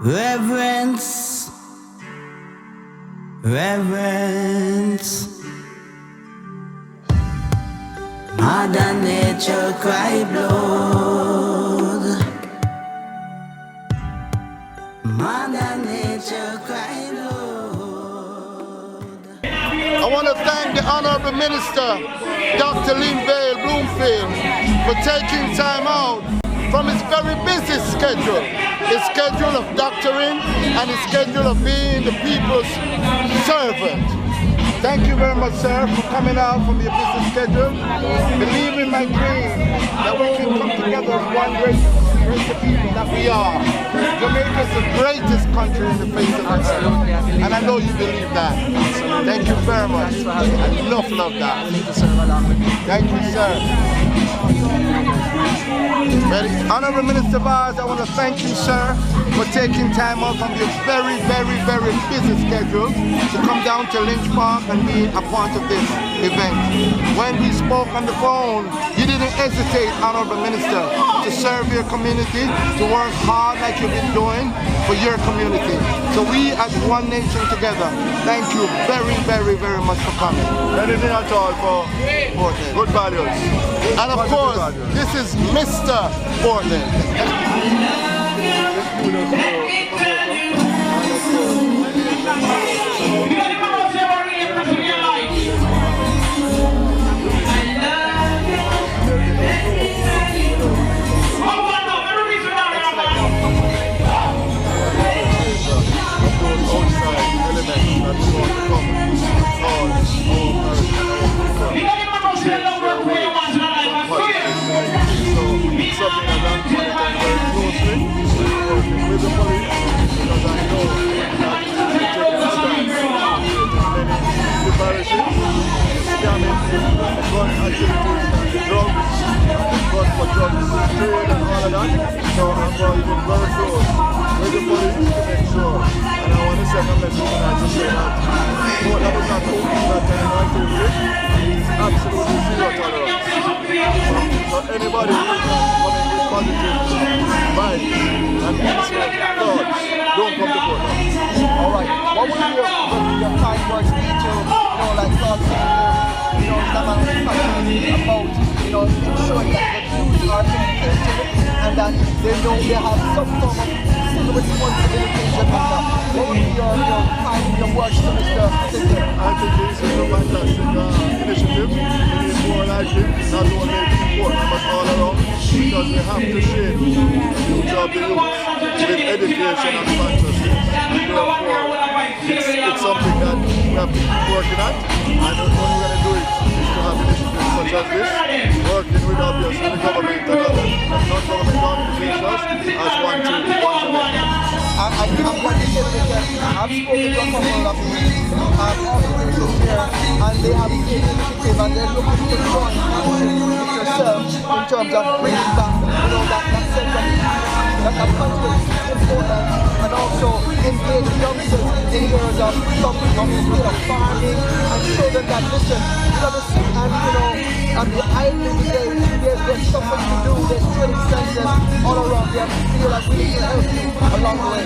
Reverence, reverence. Mother Nature cry blood. Mother Nature cry blood. I want to thank the Honorable Minister, Dr. Linvale Bloomfield, for taking time out from his very busy schedule, his schedule of doctoring and his schedule of being the people's servant. Thank you very much, sir, for coming out from your busy schedule. Believe in my dream that we can come together as one great people that we are. Jamaica is the greatest country in the face of the earth, and I know you believe that. Thank you very much. I love that. Thank you, sir. Honorable Minister Vaz, I want to thank you, sir, for taking time out from your very busy schedule to come down to Lynch Park and be a part of this event. When we spoke on the phone, you didn't hesitate, Honorable Minister, to serve your community, to work hard like you've been doing for your community. So we as one nation together, thank you very much for coming. Anything at all for Portland. Good values. And of course, this is Mr. Portland. With the police, because I know that they're taking a stand in many parishes, scamming, gun activities, drugs, gun for drugs, trade and all of that. So I'm going to be very close with the police to make sure. And I want to send a message tonight to say that that is not open that time activity. It's absolutely zero tolerance. So anybody who is coming with positive vibes and peaceful thoughts, don't come to court now. Alright, what would your kind words be to, like thoughts about, showing that the youth are educated and that they know they have some form of civil responsibility in Jamaica? What would be your words to Mr. President? I think this is a fantastic initiative. We need more like it, not only in Portland but all around, because we have to shape the future of the youth with education and fantasy. Therefore, it's something that we have to keep working at, and the only way we're going to do it is to have initiatives such as this, working with obviously the government and other non-government organizations as one team. I'm going to say because I've spoken to a couple of organizations here and they have taken initiative and they're looking to join with yourself in terms of bringing back that sense of that country is important and also engage youngsters in terms of farming and show them that listen, sit and the island today, there's something to do, there's training centers all around there. I feel like we need to help you along the way.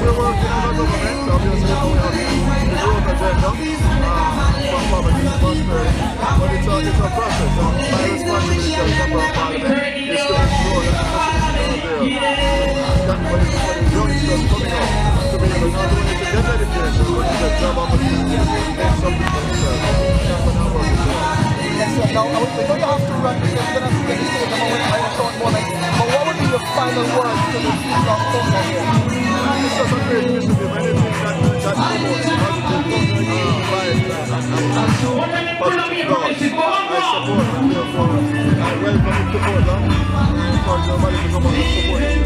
We're working on the government, obviously we have the growth agenda from poverty to prosperity, but it's a process. My responsibility as a member of parliament is to ensure that the facilities are there. When youngsters coming up to be able not only to get education, but to get job opportunities and make something for themselves. Excellent. Now, we know you have to run because you're going to have to get the stage in a short moment, but what would be your final words to the people of Portland here? It's just a great initiative. Anything that promotes positive vibes and positive thoughts, I support and therefore I welcome it to Portland. I encourage everybody to come out and support it.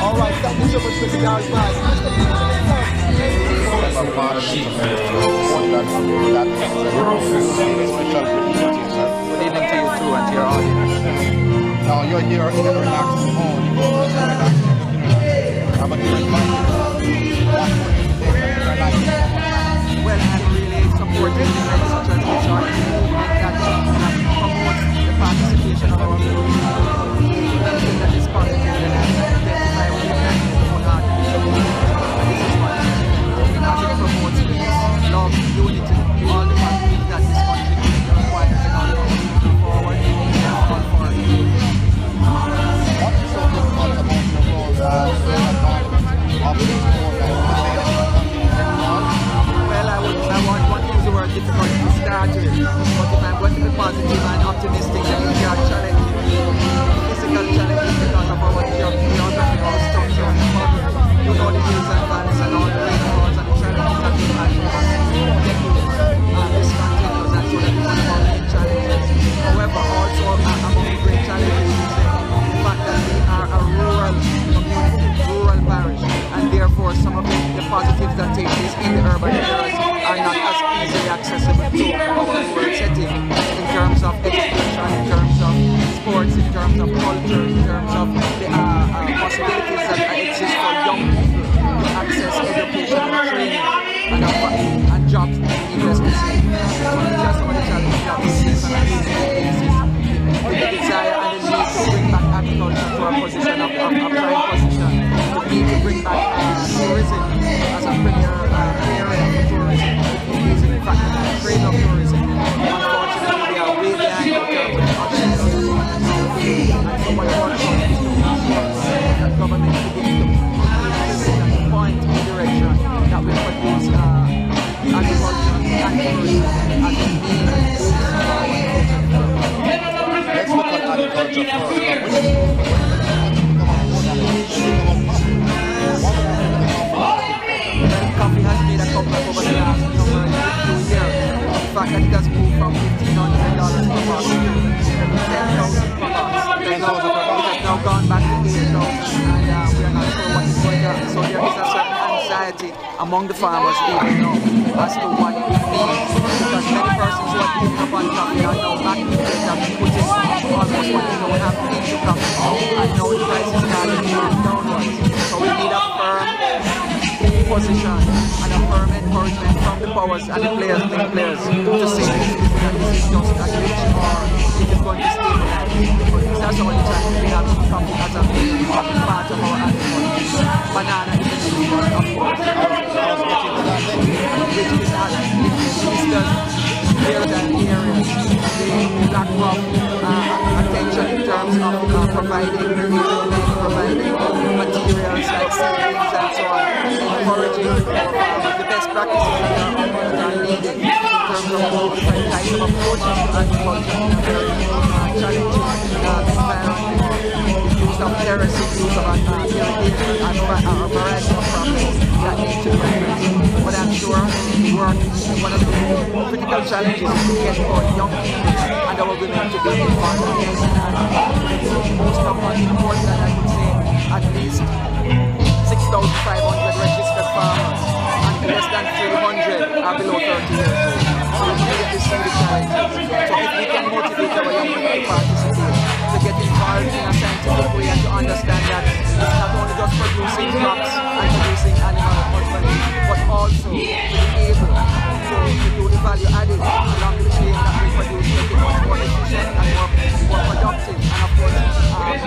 Alright, thank you so much, Mr. Garage Man. Good evening to you too and to your audience. Now you're here in a relaxed mode. Well, I'm really supportive in such an organization that promotes the participation of our optimistic that we can challenge physical challenges because of our geography, our structure, and economy. You know the hills and valleys and all the rainfalls and the challenges that we had for decades. This continues, and so that is one of our main challenges. However, also among the great challenges is the fact that we are a rural community, rural parish, and therefore some of the positives that take place in the urban areas are not as easily accessible to our rural setting in terms of education, in terms of sports, in terms of culture, in terms of the possibilities that exist for young people to access education and training and jobs investments. So these are some of the challenges that we face on a daily basis. The desire and the need to bring back agriculture to a position of prime position, the need to bring back tourism as a premier area of tourism, in fact the trade of tourism. Unfortunately, we are way behind in terms of other areas. And so what I want to do is that government begin to point in the direction that will produce agriculture and tourism as a means. Let's look at agriculture Coffee has made a comeback over the last few years. In fact, it has moved from $1,500 per box to $10,000 per box. It has now gone back to $8,000, and we are not sure what is going on. So there is a certain anxiety among the farmers even now as to what it means. Because many persons who are picking up on coffee are now back in the place that putting almost what they don't have into coffee. And now the price is starting to move downwards. So we need a firm position and a firm encouragement from the powers and the players, big players, to say that this is just a glitch or it is going to stabilize. But these are some of the challenges we have in coffee as a part of our agriculture. Banana is the next one, of course, which is at the eastern areas. The lack of attention in terms of providing materials like seedlings and so on, encouraging the best practices that are needed in terms of all different types of approaches to agriculture, challenging environment, the use of terracing, the use of irrigation, and a variety of problems that need to be addressed. But I'm sure work, one of the critical challenges is to get our young people and our women to be involved in this. Most of us report that I would say at least 6,500 registered farmers and less than 300 are below 30 years old. So we immediately see the challenges. So if we can motivate our young people to participate, to get involved in a scientific way and to understand that it's not only just producing crops and producing animal husbandry, but also to be able to do the value added along the chain that we produce, make it much more efficient and more productive and of course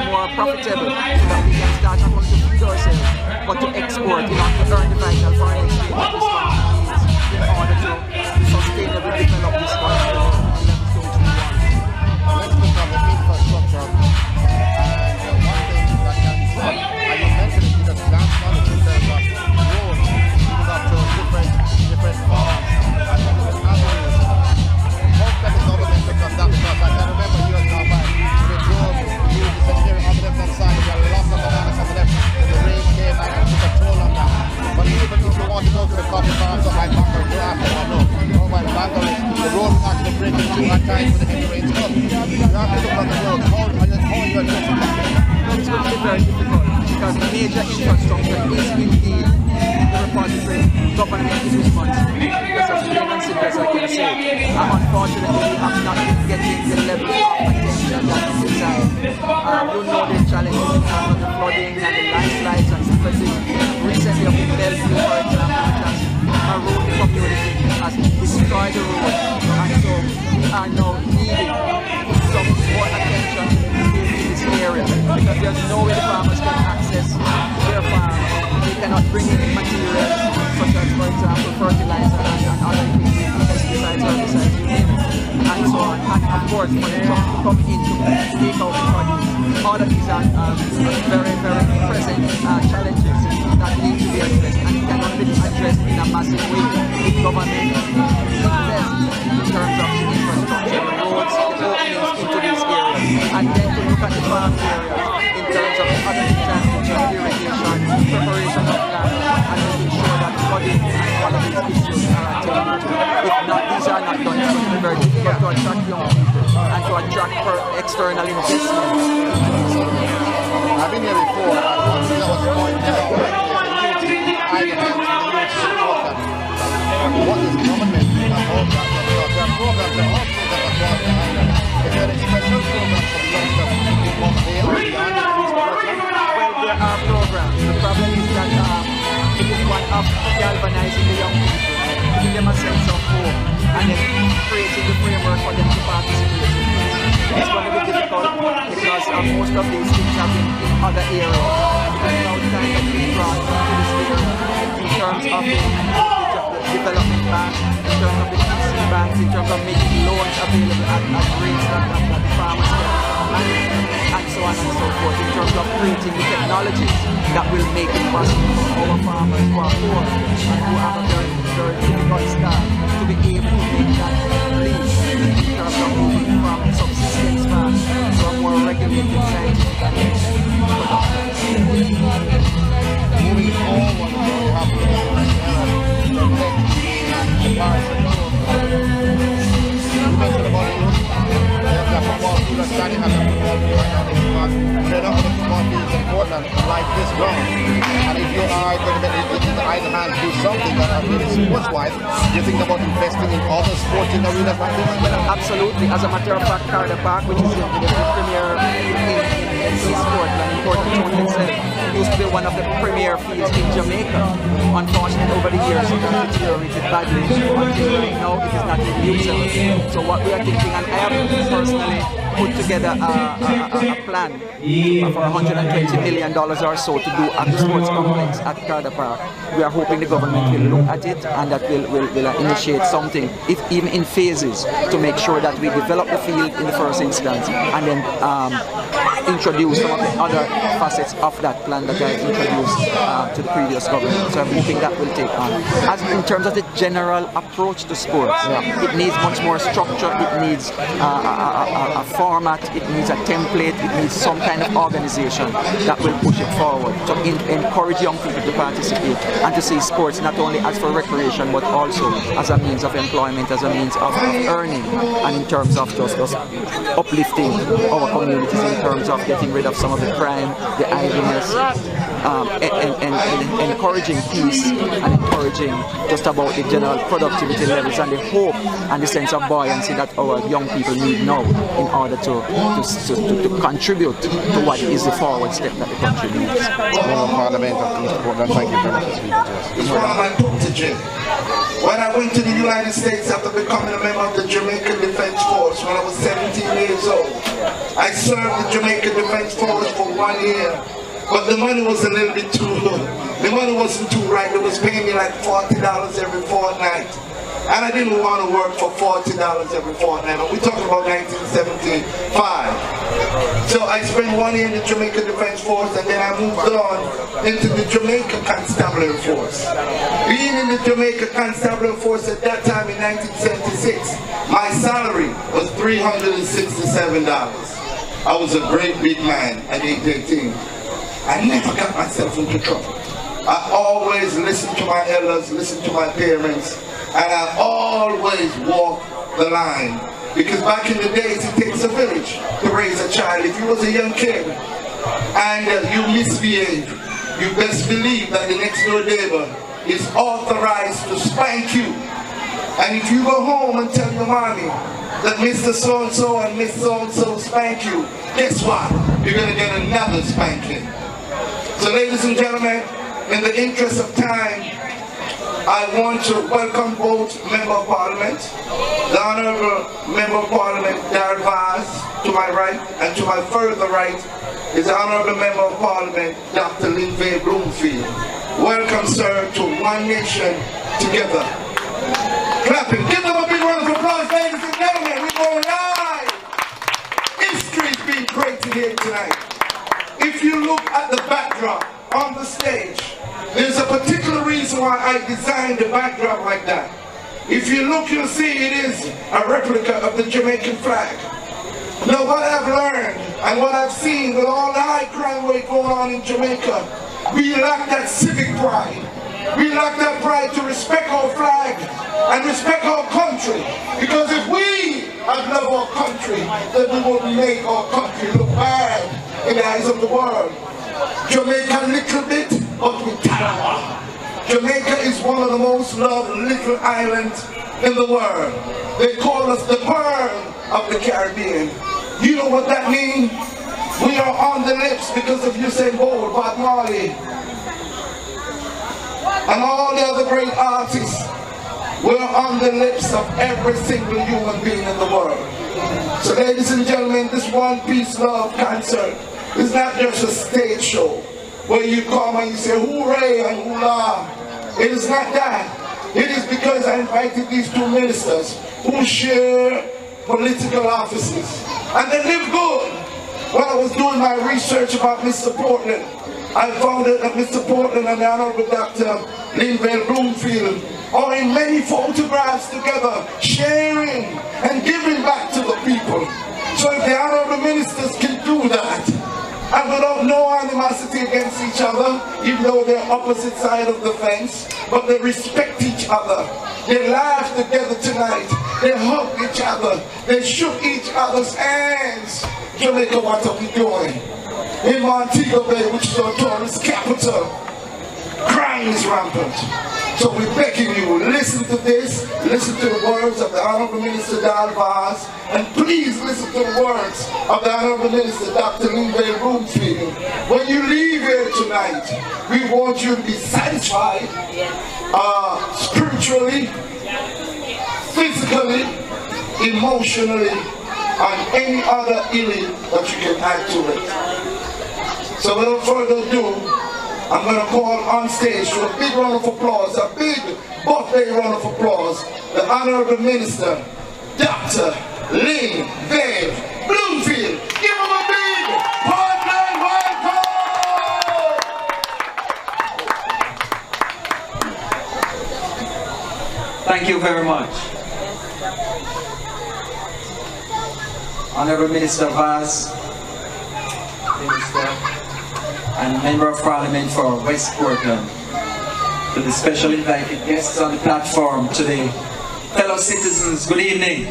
more profitable, so that we can start not only to feed ourselves but to export in order to earn the vital foreign exchange that this country needs in order to sustainably develop this country to the levels to which we want. Let's look at the infrastructure. One thing that can be said, and you mentioned it, because that's knowledge in terms of roads, even up to different farms and different avenues. Hope that the government looks at that, because I can remember years gone by, we drove through the secondary on the left-hand side, we had lots of bananas on the left, and the rain came and it took a toll on that. But even if you want to go to the coffee farms of like Banger, you have to know, by the Banger, the road is actually breaking through at times when the heavy rains come. You have to look on the road, how are you addressing that? It's going to be very difficult because major infrastructure is indeed the repository. Government is responsible. That's as plain and simple as I can say. Unfortunately, we have not been getting the level of attention that we desire. You know the challenges in terms of the flooding and the landslides and slippage. Recently up in Bellevue, for example, which has eroded the community, has destroyed the road. And so we are now needing some more attention in this area, because there's no way the farmers can access their farm. They cannot bring in materials such as, for example, fertilizer and other things, pesticides, herbicides, you name it, and so on. And of course, for the truck to come in to take out the produce. All of these are very, very present challenges that need to be addressed, and it cannot be addressed in a massive way if government invests in terms of infrastructure, roads, openings into important areas in terms of the other infrastructure, irrigation, preparation of land, and making sure that flooding and all of these issues are attended to. If not, these are not done, it's going to be very difficult to attract young people and to attract external investment. I've been here before, and one thing I was pointing out, what is government about that? There are programs that are also that are going on. Is there a special program for the youngsters to come there or beyond these programs? Well, there are programs. The problem is that it is one of galvanizing the young people, giving them a sense of hope, and then creating the framework for them to participate in this. It's going to be difficult because most of these things have been in other areas. And now time has been brought into this area in terms of the development bank, in terms of the PC banks, in terms of making loans available at rates that farmers get, and so on and so forth, in terms of creating the technologies that will make it possible for our farmers who are poor and who have a very, very difficult start to be able to make that leap in terms of moving from subsistence farm to a more regulated scientific production. Moving forward, you have to like this ground, and if you are going to either man do something that really sports-wise, you think about investing in other sporting arenas like this? Well, absolutely. As a matter of fact, Carter Park, which is the premier in East Portland, in Port Tony itself, used to be one of the premier fields in Jamaica. Unfortunately, over the years, it has deteriorated badly. Until right now, it is not in use. So what we are thinking, and I have personally put together a plan for $120 million or so to do at the sports complex at Carter Park. We are hoping the government will look at it and that will initiate something, if even in phases, to make sure that we develop the field in the first instance and then introduce some of the other facets of that plan that I introduced to the previous government. So I'm hoping that will take on. As in terms of the general approach to sports, it needs much more structure, it needs a format, it needs a template, it needs some kind of organization that will push it forward to encourage young people to participate and to see sports not only as for recreation but also as a means of employment, as a means of earning, and in terms of just uplifting our communities, in terms of getting rid of some of the crime, the idleness, and encouraging peace and encouraging just about the general productivity levels and the hope and the sense of buoyancy that our young people need now in order to contribute to what is the forward step that the country needs. Thank you very much for speaking to us. It's one of my protege. When I went to the United States after becoming a member of the Jamaican Defense Force when I was 17 years old, I served the Jamaican Defense Force for 1 year. But the money was a little bit too low. The money wasn't too right. They was paying me like $40 every fortnight. And I didn't want to work for $40 every fortnight. And we're talking about 1975. So I spent 1 year in the Jamaican Defense Force, and then I moved on into the Jamaica Constabulary Force. Being in the Jamaica Constabulary Force at that time in 1976, my salary was $367. I was a great big man at age 18. I never got myself into trouble. I always listened to my elders, listened to my parents, and I always walked the line. Because back in the days, it takes a village to raise a child. If you was a young kid and you misbehave, you best believe that the next door neighbor is authorized to spank you. And if you go home and tell your mommy that Mr. So-and-so and Miss So-and-so spank you, guess what? You're going to get another spanking. So ladies and gentlemen, in the interest of time, I want to welcome both Member of Parliament, the Honourable Member of Parliament Darrell Vaz to my right, and to my further right is the Honourable Member of Parliament Dr. Linville Bloomfield. Welcome, sir, to One Nation Together. Clapping. Give them a big round of applause, ladies and gentlemen. We're going live. History is being created here tonight. If you look at the backdrop on the stage, there's a particular reason why I designed the backdrop like that. If you look, you'll see it is a replica of the Jamaican flag. Now what I've learned, And what I've seen with all the high crime rate going on in Jamaica, we lack that civic pride. We lack that pride to respect our flag and respect our country. Because if we have love our country, then we will make our country look bad in the eyes of the world. Jamaica a little bit, but with Tarawa. Jamaica is one of the most loved little islands in the world. They call us the Pearl of the Caribbean. You know what that means? We are on the lips because of Usain Bolt, Bob Marley, and all the other great artists. We're on the lips of every single human being in the world. So ladies and gentlemen, this One Peace Love concert is not just a stage show where you come and you say hooray and hoolah. It is not that. It is because I invited these two ministers who share political offices. And they live good. When I was doing my research about Mr. Portland, I found out that Mr. Portland and the Honorable Dr. Linville Bloomfield are in many photographs together, sharing and giving back to the people. So if the Honorable Ministers can do that, and without no animosity against each other, even though they're opposite side of the fence, but they respect each other. They laughed together tonight. They hugged each other. They shook each other's hands. Jamaica, what are we doing? In Montego Bay, which is our tourist capital, crime is rampant. So we're begging you, listen to this, listen to the words of the Honorable Minister Dal Vaz, and please listen to the words of the Honorable Minister Dr. Linville Bloomfield. When you leave here tonight, we want you to be satisfied spiritually, physically, emotionally, and any other healing that you can add to it. So without further ado, I'm going to call on stage to a big round of applause, a big birthday round of applause, the Honorable Minister, Dr. Linville Bloomfield. Give him a big Portland welcome! Thank you very much. Honorable Minister Vaz, Minister, and Member of Parliament for West Portland, to the special invited guests on the platform today. Fellow citizens, good evening.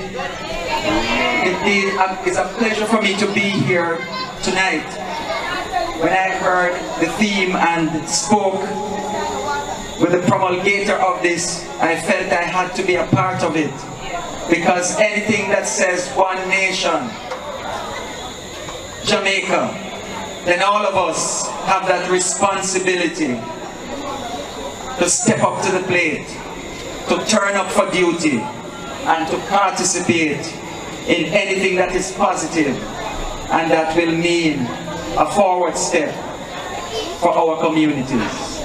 Indeed, it's a pleasure for me to be here tonight. When I heard the theme and spoke with the promulgator of this, I felt I had to be a part of it. Because anything that says one nation, Jamaica, then all of us have that responsibility to step up to the plate, to turn up for duty, and to participate in anything that is positive and that will mean a forward step for our communities.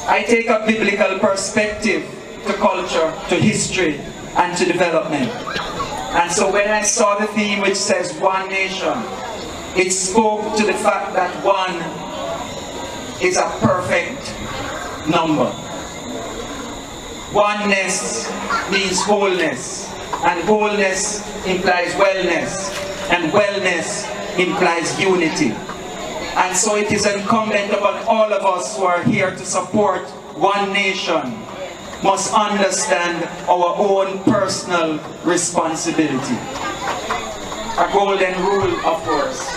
I take a biblical perspective to culture, to history, and to development. And so when I saw the theme which says one nation, it spoke to the fact that one is a perfect number. Oneness means wholeness, and wholeness implies wellness, and wellness implies unity. And so it is incumbent upon all of us who are here to support one nation must understand our own personal responsibility. A golden rule, of course,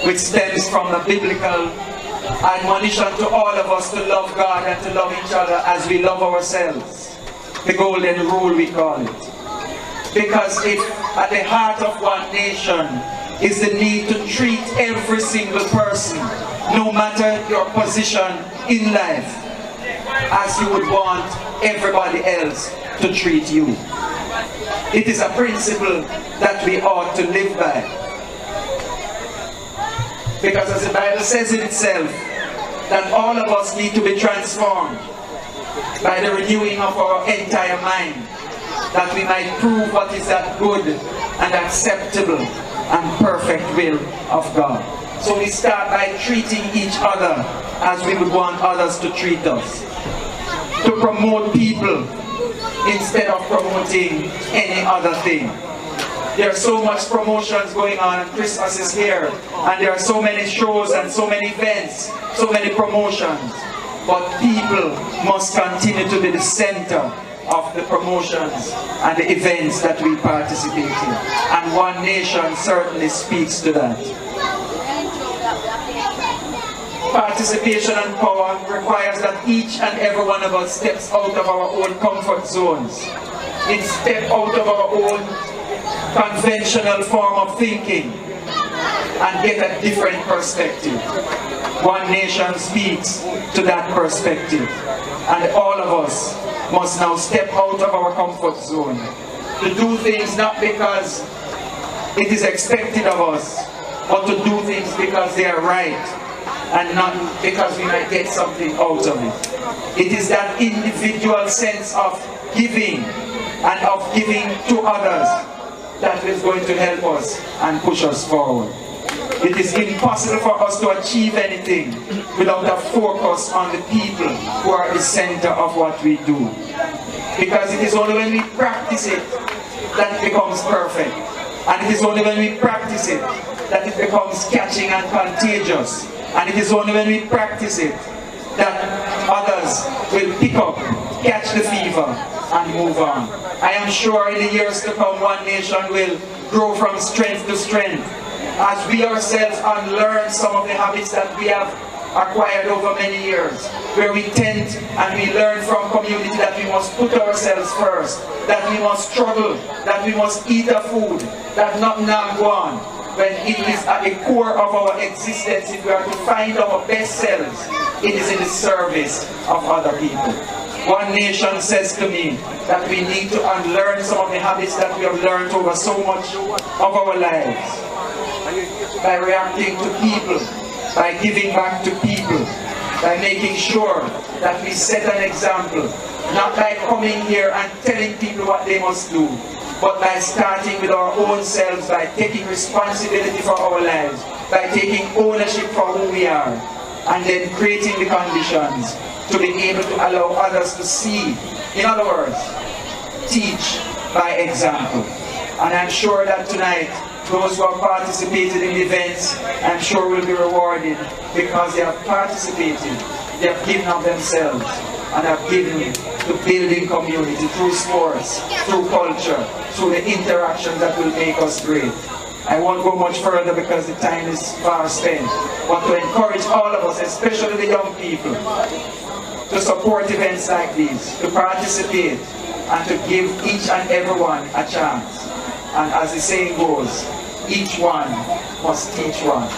which stems from the biblical admonition to all of us to love God and to love each other as we love ourselves. The golden rule, we call it. Because if at the heart of one nation is the need to treat every single person, no matter your position in life, as you would want everybody else to treat you. It is a principle that we ought to live by. Because as the Bible says in itself, that all of us need to be transformed by the renewing of our entire mind, that we might prove what is that good and acceptable and perfect will of God. So we start by treating each other as we would want others to treat us. To promote people instead of promoting any other thing. There's so much promotions going on, and Christmas is here, and there are so many shows and so many events, so many promotions. But people must continue to be the center of the promotions and the events that we participate in. And One Nation certainly speaks to that. Participation and power requires that each and every one of us steps out of our own comfort zones. It steps out of our own conventional form of thinking and get a different perspective. One Nation speaks to that perspective, and all of us must now step out of our comfort zone to do things not because it is expected of us, but to do things because they are right and not because we might get something out of it. It is that individual sense of giving and of giving to others that is going to help us and push us forward. It is impossible for us to achieve anything without a focus on the people who are the center of what we do. Because it is only when we practice it that it becomes perfect. And it is only when we practice it that it becomes catching and contagious. And it is only when we practice it that others will pick up, catch the fever, and move on. I am sure in the years to come, One Nation will grow from strength to strength as we ourselves unlearn some of the habits that we have acquired over many years, where we tend and we learn from community that we must put ourselves first, that we must struggle, that we must eat our food, that nothing can go on. When it is at the core of our existence, if we are to find our best selves, it is in the service of other people. One Nation says to me that we need to unlearn some of the habits that we have learned over so much of our lives. By reacting to people, by giving back to people, by making sure that we set an example, not by coming here and telling people what they must do, but by starting with our own selves, by taking responsibility for our lives, by taking ownership for who we are, and then creating the conditions to be able to allow others to see. In other words, teach by example. And I'm sure that tonight, those who have participated in the events, I'm sure will be rewarded because they have participated, they have given of themselves, and have given to building community through sports, through culture, through the interactions that will make us great. I won't go much further because the time is far spent, but to encourage all of us, especially the young people, to support events like these, to participate, and to give each and every one a chance. And as the saying goes, each one must teach one.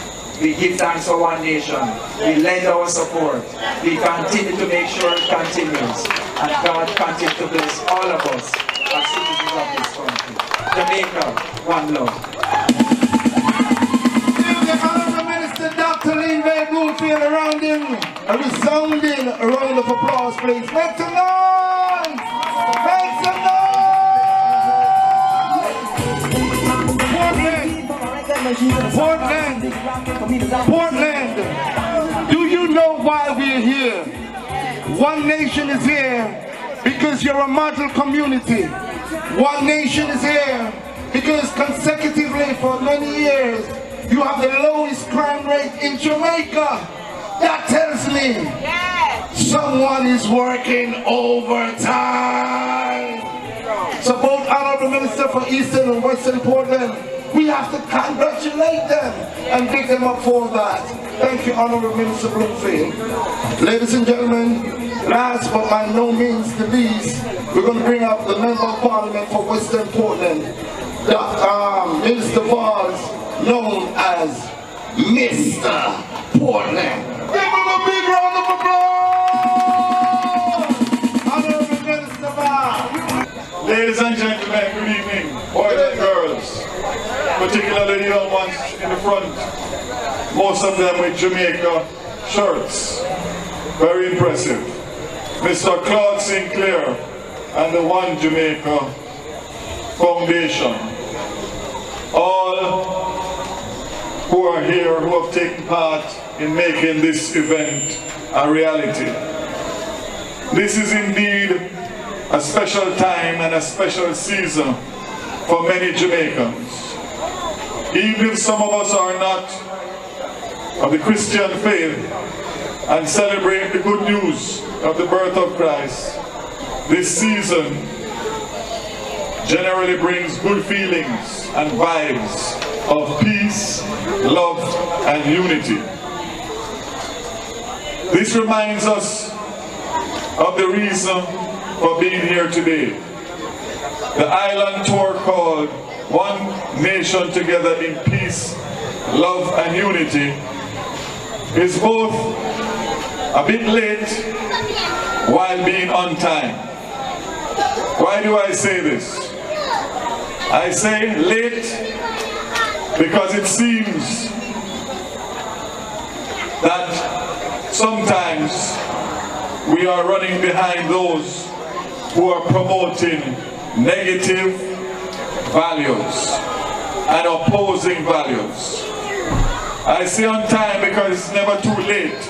We give thanks for One Nation. We lend our support. We continue to make sure it continues. And God continue to bless all of us as citizens of this country. Jamaica, one love. Give the Honorable Minister Dr. Lynn Vale Bloomfield around him a resounding round of applause, please. Make some noise! Make some noise! Portland, do you know why we're here? One Nation is here because you're a model community. One Nation is here because consecutively for many years you have the lowest crime rate in Jamaica. That tells me someone is working overtime. So both Honorable Minister for Eastern and Western Portland, we have to congratulate them and big them up for that. Thank you, Honorable Minister Bloomfield. Ladies and gentlemen, last but by no means the least, we're going to bring up the Member of Parliament for Western Portland, Minister Valls, known as Mr. Portland. Give him a big round of applause! Honorable Minister Valls. Ladies and gentlemen, good evening, boys and girls, particularly the young ones in the front, most of them with Jamaica shirts. Very impressive. Mr. Claude Sinclair and the One Jamaica Foundation. All who are here, who have taken part in making this event a reality. This is indeed a special time and a special season for many Jamaicans. Even if some of us are not of the Christian faith and celebrate the good news of the birth of Christ, this season generally brings good feelings and vibes of peace, love, and unity. This reminds us of the reason for being here today. The island tour called One Nation Together in Peace, Love, and Unity is both a bit late while being on time. Why do I say this? I say late because it seems that sometimes we are running behind those who are promoting negative values and opposing values. I say on time because it's never too late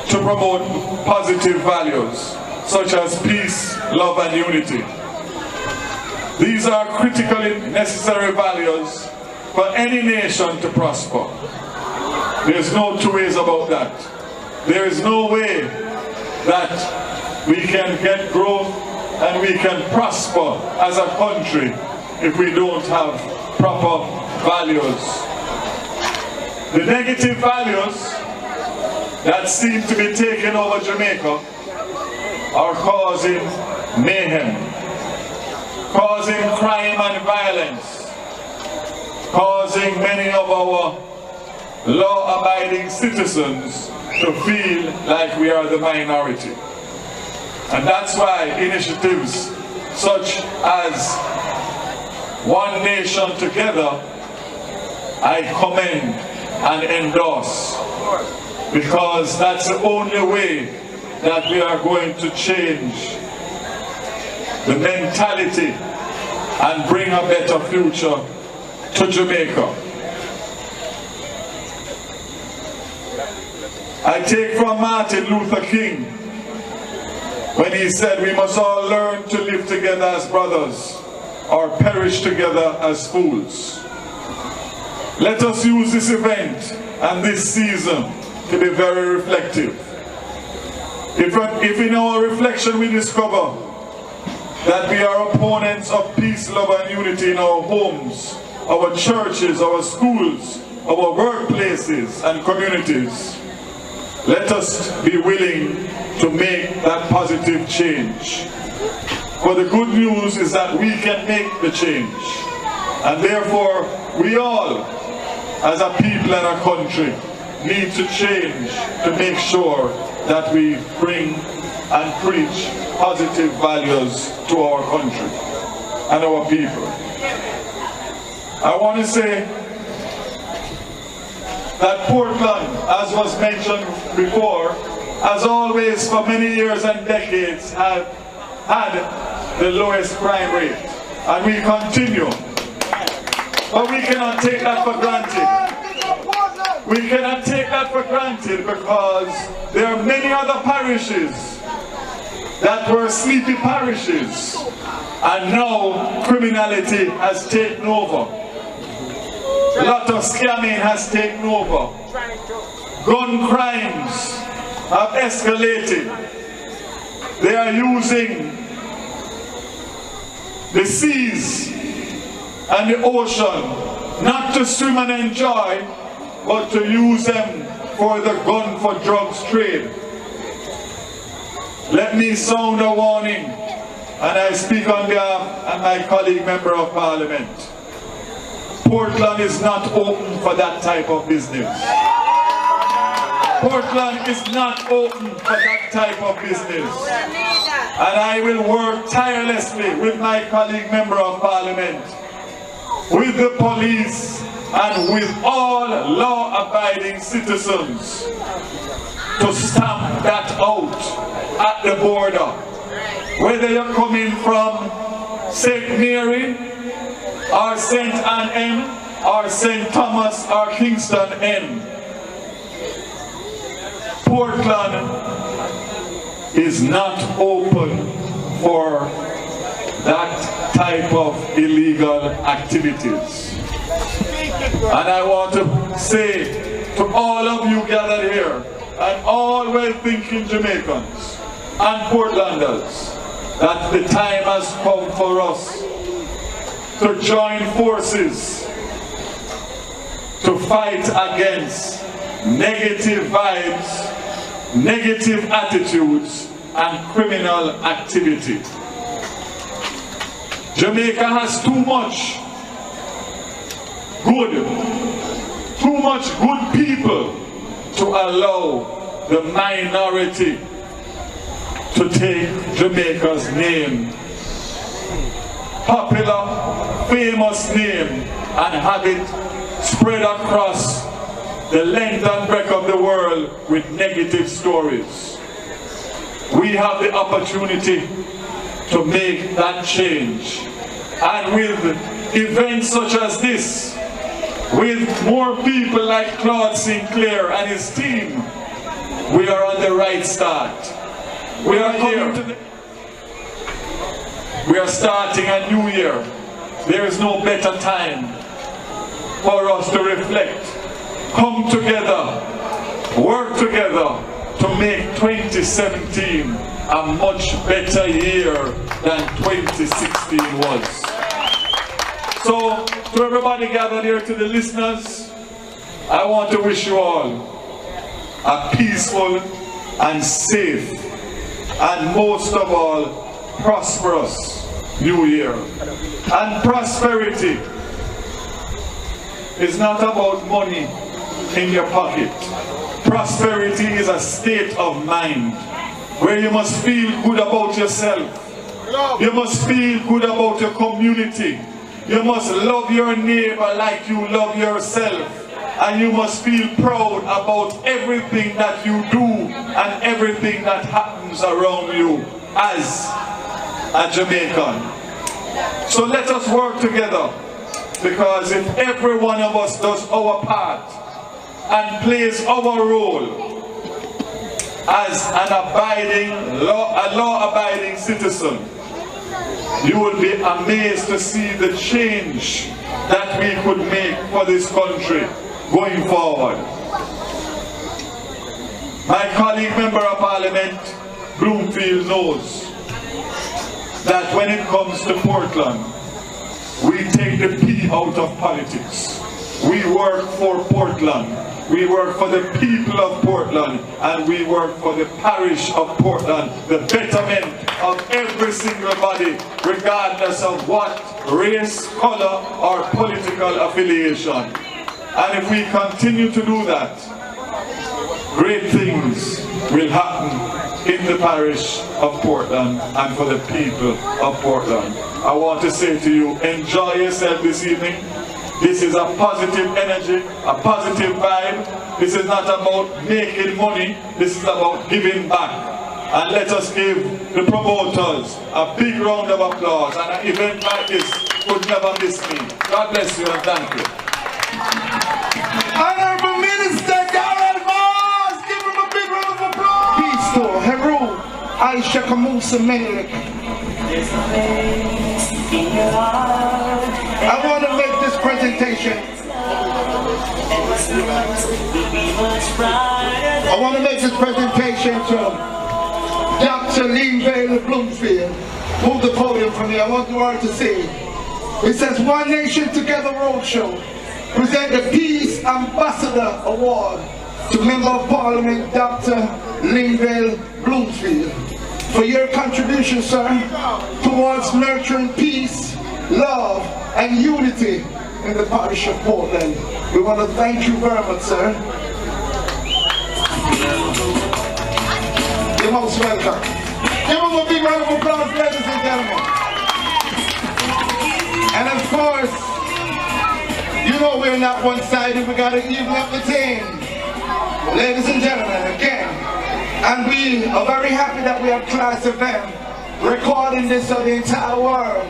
to promote positive values such as peace, love, and unity. These are critically necessary values for any nation to prosper. There's no two ways about that. There is no way that we can get growth and we can prosper as a country if we don't have proper values. The negative values that seem to be taking over Jamaica are causing mayhem, causing crime and violence, causing many of our law-abiding citizens to feel like we are the minority. And that's why initiatives such as One Nation Together I commend and endorse, because that's the only way that we are going to change the mentality and bring a better future to Jamaica. I take from Martin Luther King when he said we must all learn to live together as brothers or perish together as fools. Let us use this event and this season to be very reflective. If in our reflection we discover that we are opponents of peace, love, and unity in our homes, our churches, our schools, our workplaces and communities, let us be willing to make that positive change. For the good news is that we can make the change. And therefore, we all, as a people and a country, need to change to make sure that we bring and preach positive values to our country and our people. I want to say that Portland, as was mentioned before, has always for many years and decades had the lowest crime rate, and we continue. But we cannot take that for granted. We cannot take that for granted because there are many other parishes that were sleepy parishes, and now criminality has taken over. A lot of scamming has taken over. Gun crimes have escalated. They are using the seas and the ocean not to swim and enjoy, but to use them for the gun for drugs trade. Let me sound a warning, and I speak on behalf of my colleague Member of Parliament. Portland is not open for that type of business. Portland is not open for that type of business. And I will work tirelessly with my colleague Member of Parliament, with the police, and with all law-abiding citizens to stamp that out at the border. Whether you're coming from St. Mary, or St. Anne M, or St. Thomas, or Kingston N. Portland is not open for that type of illegal activities. And I want to say to all of you gathered here, and all well-thinking Jamaicans and Portlanders, that the time has come for us to join forces to fight against negative vibes, negative attitudes, and criminal activity. Jamaica has too much good people to allow the minority to take Jamaica's name, popular, famous name, and have it spread across the length and breadth of the world with negative stories. We have the opportunity to make that change. And with events such as this, with more people like Claude Sinclair and his team, we are on the right start. We are here. We are starting a new year. There is no better time for us to reflect, come together, work together to make 2017 a much better year than 2016 was. So, to everybody gathered here, to the listeners, I want to wish you all a peaceful and safe, and most of all, prosperous New Year. And prosperity is not about money in your pocket. Prosperity is a state of mind where you must feel good about yourself. You must feel good about your community. You must love your neighbor like you love yourself. And you must feel proud about everything that you do and everything that happens around you as a Jamaican. So let us work together, because if every one of us does our part and plays our role as an law-abiding citizen, you will be amazed to see the change that we could make for this country going forward. My colleague Member of Parliament Bloomfield knows that when it comes to Portland, we take the P out of politics. We work for Portland. We work for the people of Portland, and we work for the parish of Portland, the betterment of every single body, regardless of what race, color, or political affiliation. And if we continue to do that, great things will happen in the parish of Portland and for the people of Portland. I want to say to you, enjoy yourself this evening. This is a positive energy, a positive vibe. This is not about making money, this is about giving back. And let us give the promoters a big round of applause. And an event like this would never miss me. God bless you and thank you. Honorable Minister Darrell Moss, give him a big round of applause. Peace to Heru, Aisha Kamusa Menelik. I want to make this presentation. I want to make this presentation to Dr. Linville Bloomfield. Move the podium for me. I want the world to see. It says One Nation Together Roadshow. Present the Peace Ambassador Award to Member of Parliament Dr. Linville Bloomfield for your contribution, sir, towards nurturing peace, love, and unity in the parish of Portland. We want to thank you very much, sir. You're most welcome. Give him a big round of applause, ladies and gentlemen. And of course, you know we're not one-sided, we gotta even up the team. Ladies and gentlemen, again, and we are very happy that we have Class FM recording this so the entire world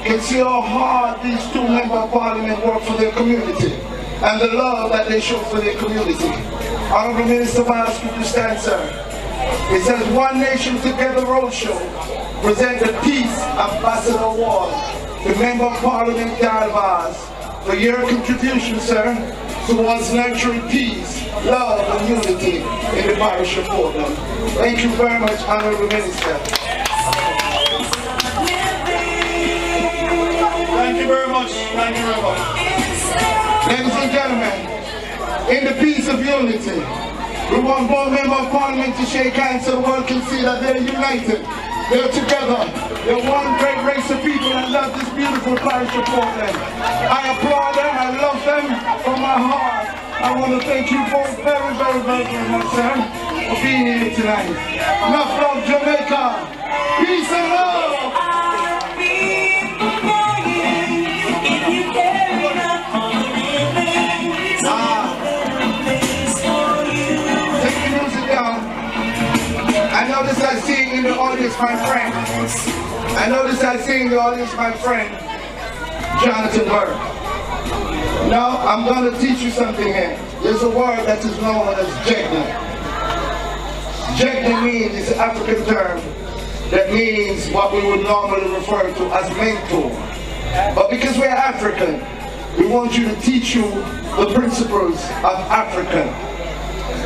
can see how hard these two members of Parliament work for their community and the love that they show for their community. Honorable Minister Miles, could you stand, sir? It says One Nation Together Roadshow. present the Peace Ambassador Award to Member of Parliament Dalvaz for your contribution, sir, towards nurturing peace, love, and unity in the parish of Portland. Thank you very much, Honorable Minister. Thank you very much. Thank you very much. Ladies and gentlemen, in the peace of unity, we want more members of Parliament to shake hands so the world can see that they're united. They're together. They're one great race of people that love this beautiful parish of Portland. I applaud them. I love them from my heart. I want to thank you both very, very, very, very much, sir, for being here tonight. Enough love, Jamaica. Peace and love. Take the music down. I notice I see in the audience my friend. I notice I see in the audience my friend, Jonathan Burke. Now, I'm going to teach you something here. There's a word that is known as Jegna. Jegna means, it's an African term that means what we would normally refer to as mentor. But because we're African, we want you to teach you the principles of African.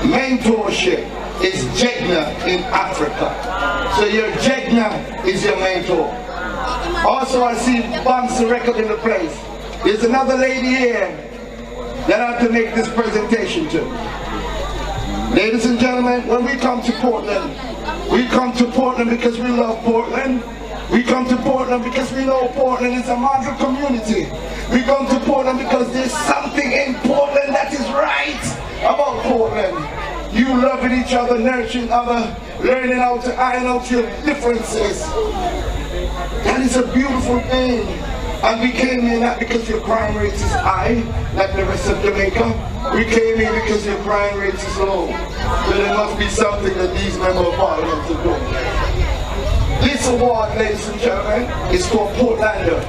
Mentorship is Jegna in Africa. So your Jegna is your mentor. Also, I see Bamsa Record in the place. There's another lady here that I have to make this presentation to. Ladies and gentlemen, when we come to Portland because we love Portland. We come to Portland because we know Portland is a model community. We come to Portland because there's something in Portland that is right about Portland. You loving each other, nurturing other, learning how to iron out your differences. That is a beautiful thing. And we came here not because your crime rate is high, like the rest of Jamaica. We came here because your crime rate is low. So there must be something that these members of Parliament are doing. This award, ladies and gentlemen, is for Portlander.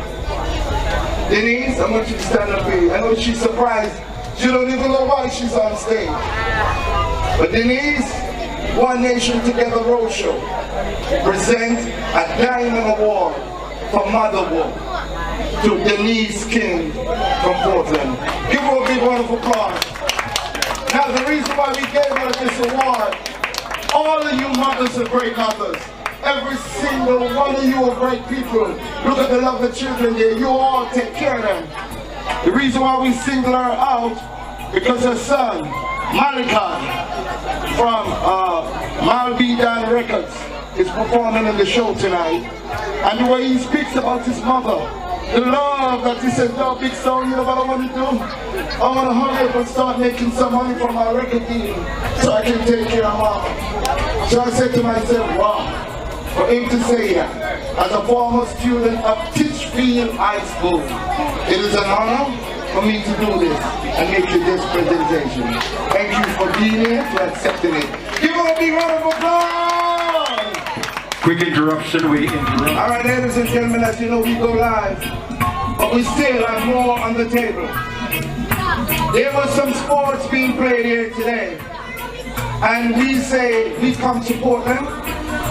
Denise, I want you to stand up here. I know she's surprised. She don't even know why she's on stage. But Denise, One Nation Together Roadshow presents a Diamond Award for Motherwell to Denise King from Portland. Give her a big round of applause. Now the reason why we gave her this award, all of you mothers are great mothers. Every single one of you are great people. Look at the love of the children there. You all take care of them. The reason why we single her out, because her son, Malika, from Malbidan Records, is performing in the show tonight. And the way he speaks about his mother, the love that he says, no, big son, you know what I want to do? I want to hurry up and start making some money from my record deal so I can take care of mom. So I said to myself, wow. For him to say that, as a former student of Titchfield High School, it is an honor for me to do this and make you this presentation. Thank you for being here, for accepting it. Give her a big round of applause! Quick interruption, we interrupt. All right, ladies and gentlemen, as you know, we go live, but we still have more on the table. There was some sports being played here today, and we say we come to Portland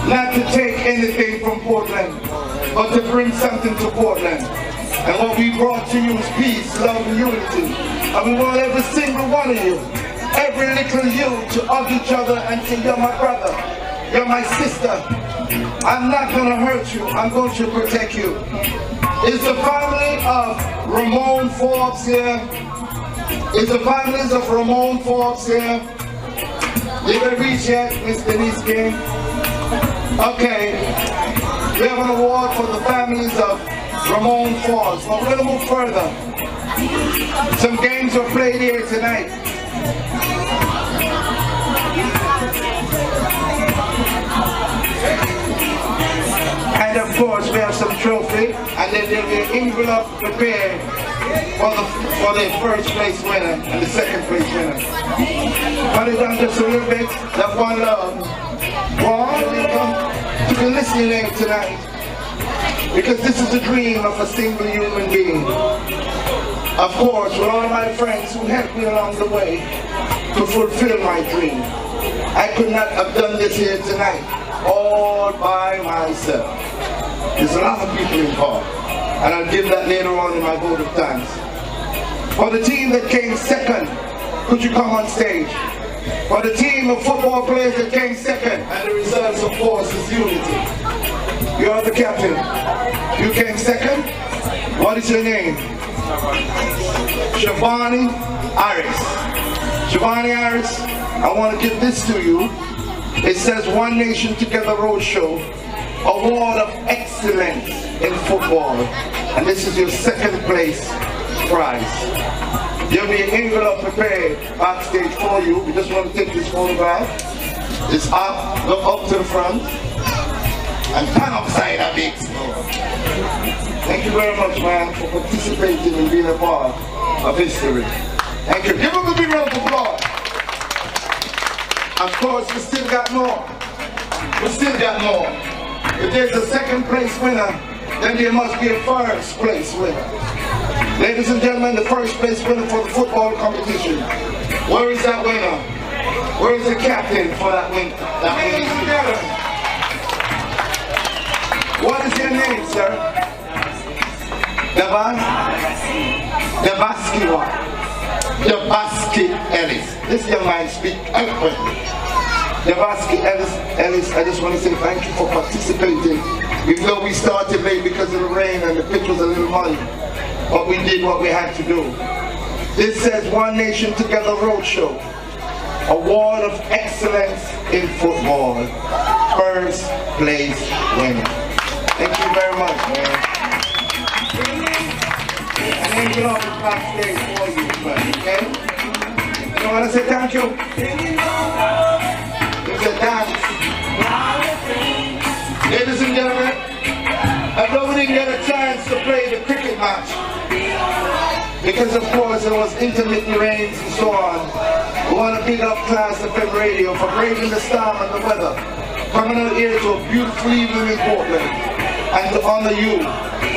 not to take anything from Portland, but to bring something to Portland. And what we brought to you is peace, love, and unity. And we want every single one of you, every little you, to hug each other and say, you're my brother, you're my sister. I'm not going to hurt you, I'm going to protect you. Is the family of Ramon Forbes here? Is the families of Ramon Forbes here? Did they reach yet, Miss Denise King? Okay, we have an award for the families of Ramon Forbes, but we're going to move further. Some games are played here tonight. And of course, we have some trophy, and then there'll be an envelope prepared for the first place winner and the second place winner. Put it down just a little bit, that one love. To be listening tonight, because this is the dream of a single human being. Of course, with all my friends who helped me along the way to fulfill my dream. I could not have done this here tonight all by myself. There's a lot of people involved. And I'll give that later on in my vote of thanks. For the team that came second, could you come on stage? For the team of football players that came second, and the results, of course, is unity. You are the captain. You came second. What is your name? Shavani Harris. Shavani Harris, I want to give this to you. It says One Nation Together Roadshow, Award of Excellence in Football. And this is your second place prize. There'll be an envelope prepared backstage for you. We just want to take this photograph. It's up, look up to the front. And turn upside a big snow. Thank you very much, man, for participating and being a part of history. Thank you. Give them a big round of applause. Of course, we still got more. We still got more. If there's a second place winner, then there must be a first place winner. Ladies and gentlemen, the first place winner for the football competition. Where is that winner? Where is the captain for that winner? Ladies and gentlemen, what is your name, sir? Devaski what? Devaski Ellis. This young man speaks eloquently. Devaski Ellis, I just want to say thank you for participating. Even though we started late because of the rain and the pitch was a little muddy, but we did what we had to do. This says One Nation Together Roadshow, Award of Excellence in Football, first place winner. Thank you very much, man. And then get off the backstage for you, man, okay? You want to say thank you? It's a dance. Ladies and gentlemen, although we didn't get a chance to play the cricket match, because of course there was intermittent rains and so on, we want to big up Class FM Radio for braving the storm and the weather, coming out here to a beautiful evening in Portland, and to honor you,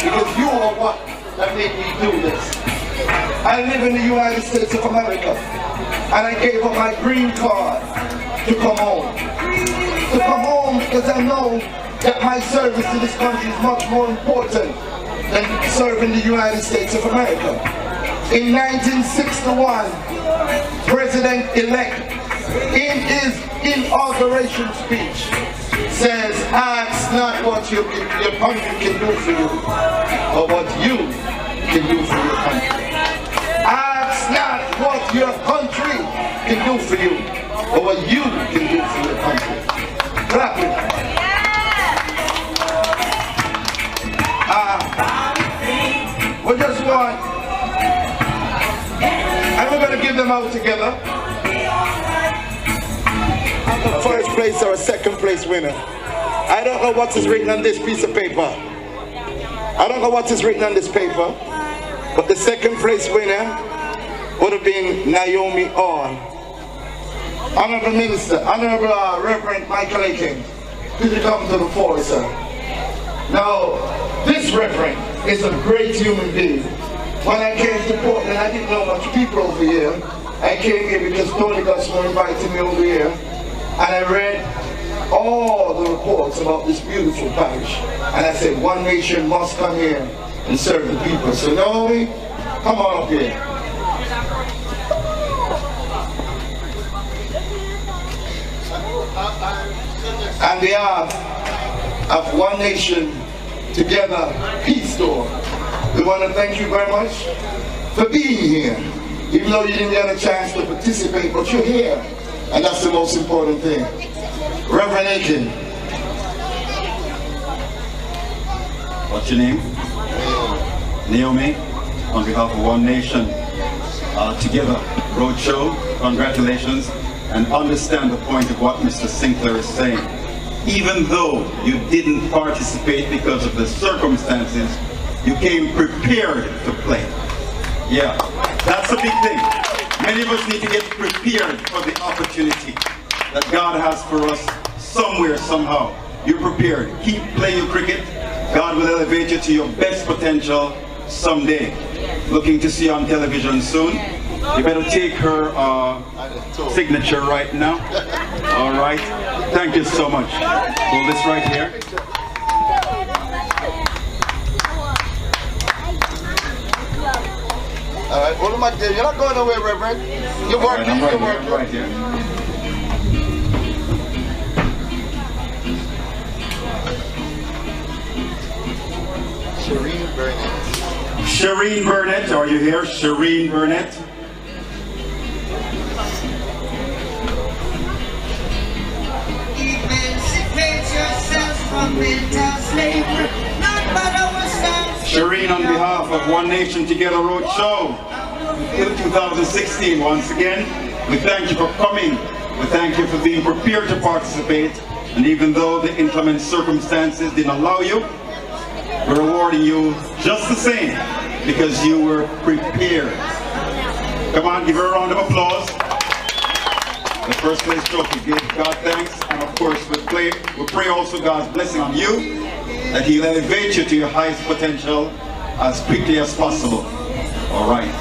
because you are what that made me do this. I live in the United States of America, and I gave up my green card to come home. To come home because I know that my service to this country is much more important than serving the United States of America. In 1961, President-elect, in his inauguration speech, says, ask not what your country can do for you, but what you can do for your country. Ask not what your country can do for you, but what you can do for your country. Clap it. We just want, and we're going to give them out together. I'm the first place or a second place winner. I don't know what is written on this piece of paper. I don't know what is written on this paper, but the second place winner would have been Naomi Orr. Honorable Minister, Honorable Reverend Michael Aiken, could you come to the fore, sir? Now, this Reverend is a great human being. When I came to Portland, I didn't know much people over here. I came here because Tony Gusman invited me over here, and I read all the reports about this beautiful parish. And I said, One Nation must come here and serve the people. So Naomi, come on up here. On behalf of One Nation Together Peace Door, we want to thank you very much for being here. Even though you didn't get a chance to participate, but you're here. And that's the most important thing. Reverend Aiken. What's your name? Naomi, on behalf of One Nation Together Roadshow, congratulations, and understand the point of what Mr. Sinclair is saying. Even though you didn't participate because of the circumstances, you came prepared to play. Yeah, that's a big thing. Many of us need to get prepared for the opportunity that God has for us somewhere, somehow. You're prepared. Keep playing cricket. God will elevate you to your best potential someday. Looking to see you on television soon. You better take her signature right now. All right. Thank you so much. Hold this right here. All right, hold him back there. You're not going away, Reverend. You're working. I'm You're right working. here. Shireen Burnett. Shireen Burnett, are you here? Shireen Burnett. Emancipate yourselves from mental slavery, not by ourselves. Shireen, on behalf of One Nation Together Roadshow in 2016, once again, we thank you for coming. We thank you for being prepared to participate. And even though the inclement circumstances didn't allow you, we're rewarding you just the same because you were prepared. Come on, give her a round of applause. The first place trophy, give God thanks, and of course we pray also God's blessing on you, that He'll elevate you to your highest potential as quickly as possible. All right.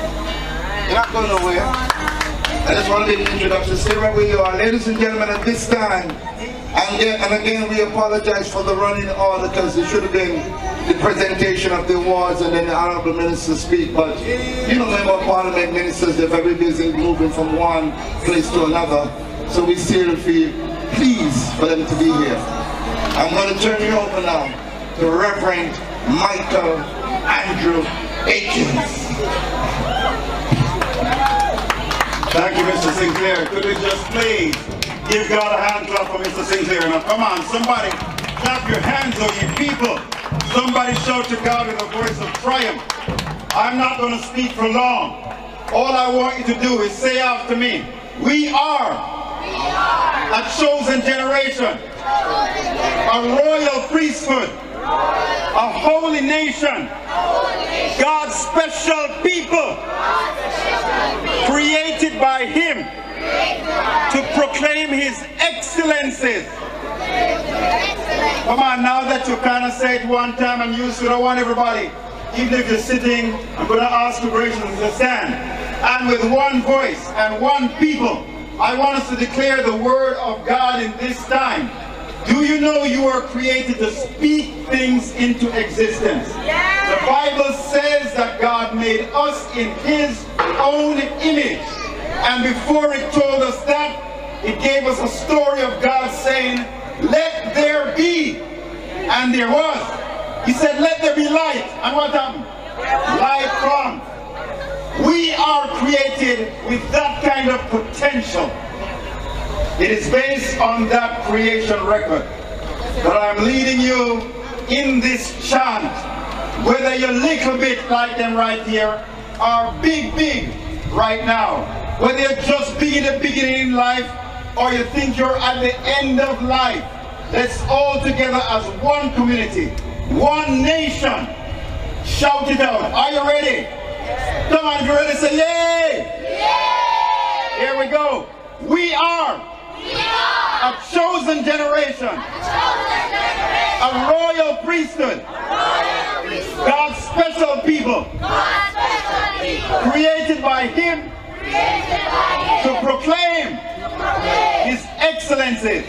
You're not going nowhere. I just want to make an introduction. Stay right where you are. Ladies and gentlemen, at this time, and again we apologize for the running order because it should have been the presentation of the awards and then the honorable minister speak, but you know, member of parliament ministers, they're very busy moving from one place to another, so we still feel pleased for them to be here. I'm going to turn you over now to Reverend Michael Andrew Akins. Thank you, Mr. Sinclair. Could we just please give God a hand clap for Mr. Sinclair? Now come on, somebody clap your hands, oh you people. Somebody shout to God with a voice of triumph. I'm not going to speak for long. All I want you to do is say after me, we are a chosen generation, a royal priesthood, a holy nation, God's special people, created by Him to proclaim His excellencies. Come on, now that you kind of say it one time and you should, I want everybody, even if you're sitting, I'm going to ask you graciously to stand. And with one voice and one people, I want us to declare the word of God in this time. Do you know you are created to speak things into existence? The Bible says that God made us in His own image. And before it told us that, it gave us a story of God saying, let there be, and there was. He said, let there be light, and what happened? Light come. We are created with that kind of potential. It is based on that creation record that I'm leading you in this chant. Whether you're a little bit like them right here, or big right now. Whether you're just big in the beginning in life, or you think you're at the end of life, let's all together as one community, one nation, shout it out. Are you ready? Come on, if you're ready, say yay! Yay! Here we go. We are a chosen generation, a royal priesthood, God's special people, created by Him to proclaim His excellencies.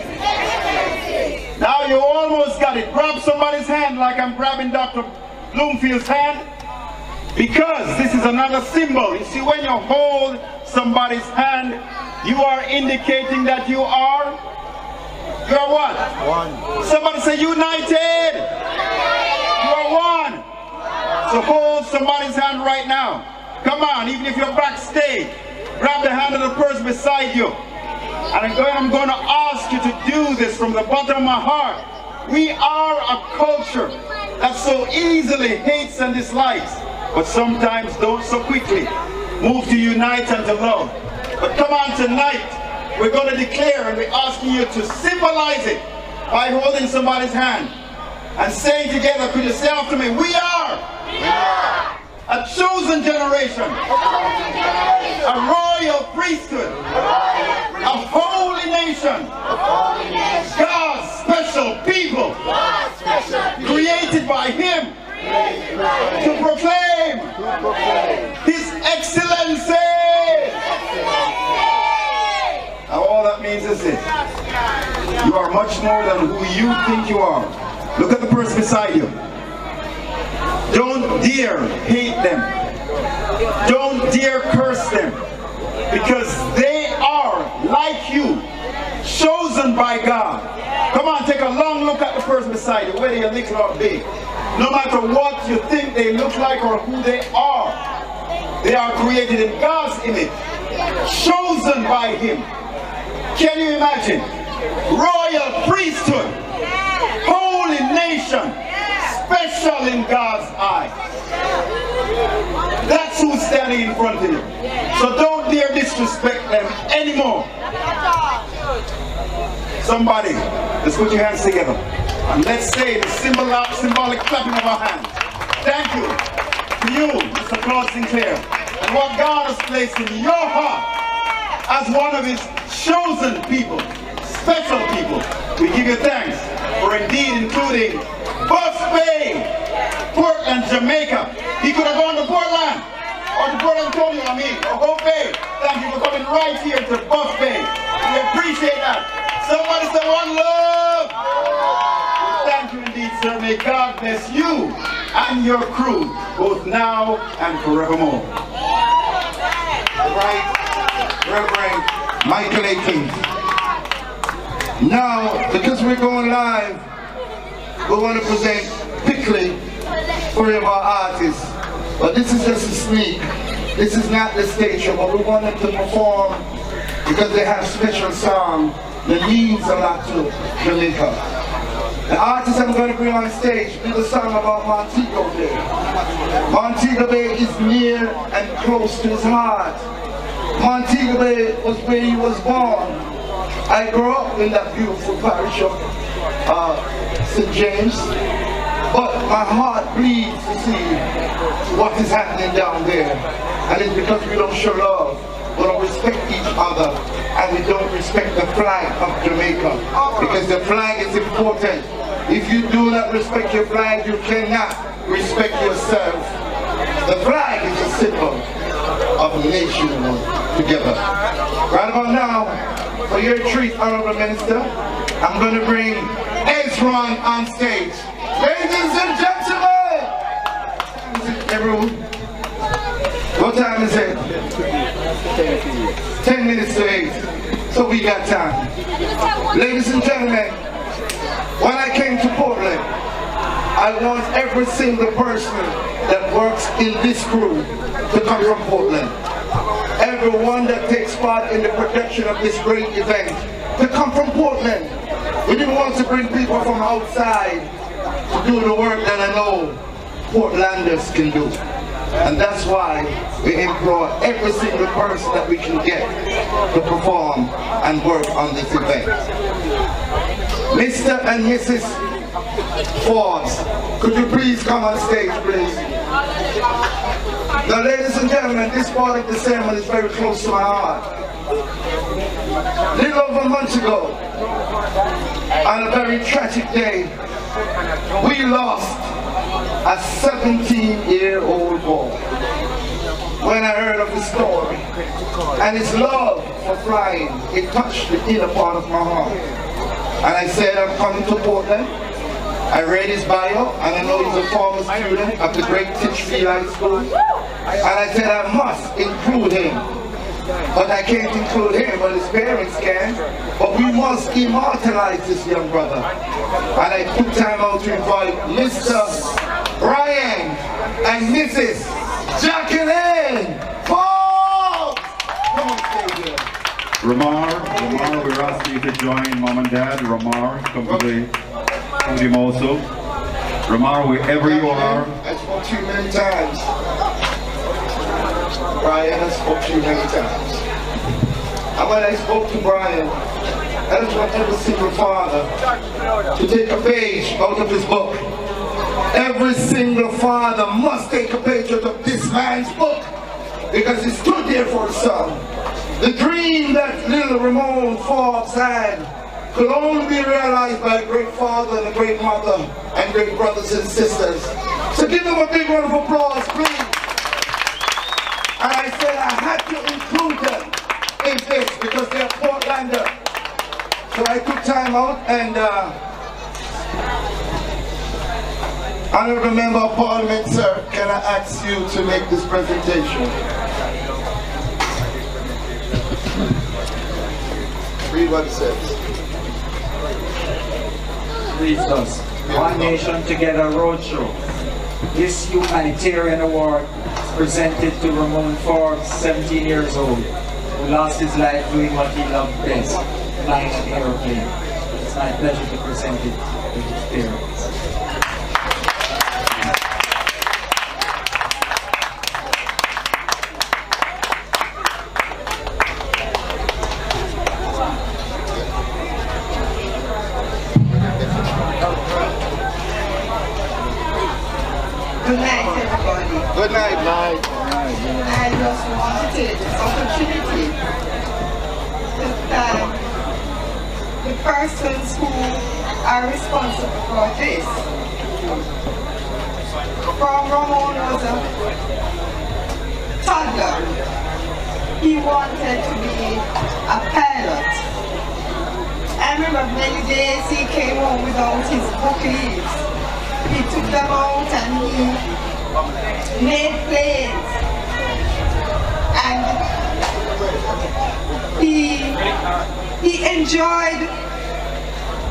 Now you almost got it. Grab somebody's hand like I'm grabbing Dr. Bloomfield's hand, because this is another symbol. You see, when you hold somebody's hand, you are indicating that you are what? One. Somebody say united. You are one. So hold somebody's hand right now. Come on, even if you're backstage, grab the hand of the person beside you. And I'm going to ask you to do this from the bottom of my heart. We are a culture that so easily hates and dislikes, but sometimes don't so quickly move to unite and to love. But come on, tonight, we're going to declare, and we're asking you to symbolize it by holding somebody's hand and saying together, could you say after me, we are a chosen generation, a royal priesthood, a holy nation, God's special people, created by Him to proclaim His excellency. Now all that means is this: you are much more than who you think you are. Look at the person beside you. Don't dare hate them. Don't dare curse them, because they are, like you, chosen by God. Come on, take a long look at the person beside you, whether you're little or big. No matter what you think they look like or who they are created in God's image, chosen by Him. Can you imagine? Royal priesthood, holy nation, special in God's eye. That's who's standing in front of you. So don't dare disrespect them anymore. Somebody, let's put your hands together. And let's say the symbolic clapping of our hands. Thank you to you, Mr. Claude Sinclair, and what God has placed in your heart as one of His chosen people, special people. We give you thanks for indeed including Buff Bay, Portland, Jamaica. He could have gone to Portland, or to Port Antonio, or Buff Bay. Thank you for coming right here to Buff Bay. We appreciate that. Somebody say one love. Well, thank you indeed, sir. May God bless you and your crew, both now and forevermore. Right, Reverend Michael Akins. Now, because we're going live, we want to present quickly 3 of our artists. But this is just a sneak. This is not the stage show, but we want them to perform because they have special song that means a lot to Jamaica. The artist I'm going to bring on stage did a song about Montego Bay. Montego Bay is near and close to his heart. Montego Bay was where he was born. I grew up in that beautiful parish of St. James, but my heart bleeds to see what is happening down there. And it's because we don't show love, we don't respect each other, and we don't respect the flag of Jamaica, because the flag is important. If you do not respect your flag, you cannot respect yourself. The flag is a symbol of a nation together. Right about now, for your treat, Honorable Minister, I'm going to bring Ezron on stage. Ladies and gentlemen! Everyone, what time is it? 10 minutes to 8. So we got time. Ladies and gentlemen, when I came to Portland, I want every single person that works in this crew to come from Portland. Everyone that takes part in the production of this great event to come from Portland. We didn't want to bring people from outside to do the work that I know Portlanders can do. And that's why we implore every single person that we can get to perform and work on this event. Mr. and Mrs. Forbes, could you please come on stage, please? Now, ladies and gentlemen, this part of the ceremony is very close to my heart. A little over a month ago, on a very tragic day, we lost a 17-year-old boy. When I heard of his story and his love for flying, it touched the inner part of my heart. And I said, I'm coming to Portland. I read his bio, and I know he's a former student of the great Titchfield High School. And I said, I must include him. But I can't include him, but his parents can. But we must immortalize this young brother. And I took time out to invite Mr. Brian and Mrs. Jacqueline Forbes. Come on, stay here. Ramar, we're asking you to join Mom and Dad. Ramar, come to the podium also. Ramar, wherever you are. I spoke to you many times. Brian, I spoke to you many times. And when I spoke to Brian, I just want every single father to take a page out of his book. Every single father must take a page out of this man's book, because he stood there for his son. The dream that little Ramon Forbes had could only be realized by a great father and a great mother and great brothers and sisters. So give them a big round of applause, please. And I said I had to include them in this because they're Portlander. So I took time out and Honorable Member of Parliament, sir, can I ask you to make this presentation? Read what it says. Reads thus. One Nation Together Roadshow. This humanitarian award is presented to Ramon Forbes, 17 years old, who lost his life doing what he loved best, flying an aeroplane. It's my pleasure to present it to his parents. Good night, everybody. Good night. I just want to take this opportunity to thank the persons who are responsible for this. From Ramon was a toddler. He wanted to be a pilot. I remember many days he came home without his book leaves. He took them out and he made planes. And he enjoyed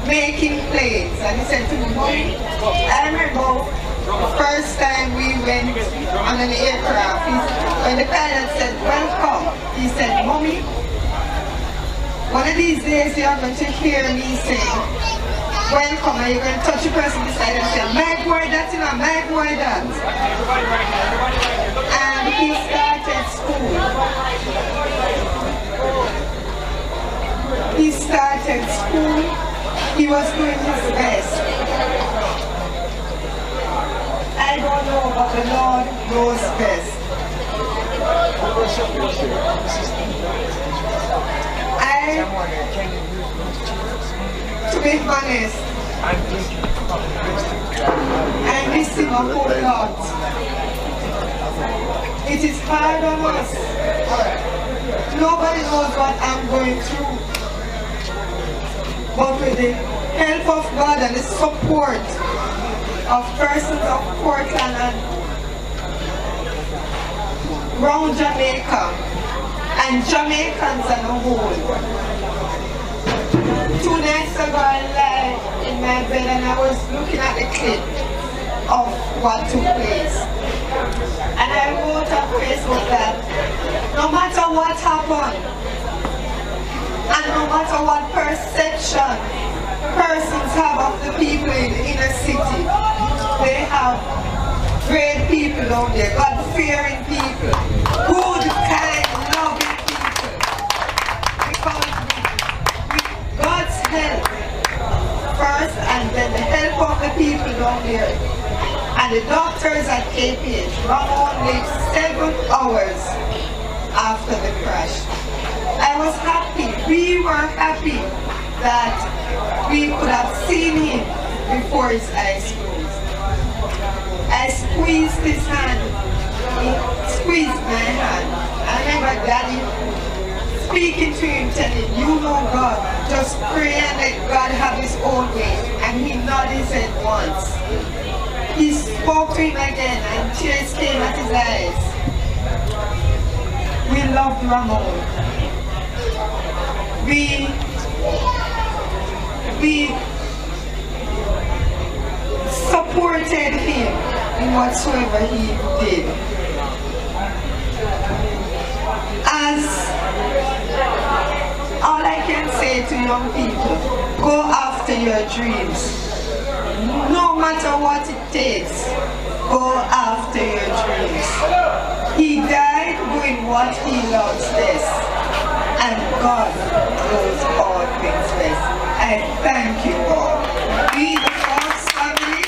making planes. And he said to me, Mommy, I remember the first time we went on an aircraft, when the pilot said, welcome, he said, Mommy, one of these days you are going to hear me say, welcome, and you're going to touch the person beside and say, my boy that, you know, my boy that. And he started school. He started school. He was doing his best. I don't know, but the Lord knows best. To be honest, I miss him a whole lot. It is hard on us. Nobody knows what I'm going through. But with the help of God and the support of persons of Portland and around Jamaica and Jamaicans as a whole, 2 nights ago I lay in my bed and I was looking at the clip of what took place. And I wrote on Facebook that no matter what happened, and no matter what perception persons have of the people in the inner city, they have great people out there, God-fearing people, good, kind, loving people. Because with God's help first, and then the help of the people down there, and the doctors at KPH, Ramon lived 7 hours after the crash. I was happy, we were happy that we could have seen him before his eyes closed. I squeezed his hand, he squeezed my hand. I remember Daddy speaking to him, telling him, you know God, just pray and let God have his own way. And he nodded his head once. He spoke to him again and tears came at his eyes. We loved Ramon. We supported him in whatsoever he did. As all I can say to young people, go after your dreams. No matter what it takes, go after your dreams. He died doing what he loves best. And God knows all things best. I thank you all. We, the Forbes family,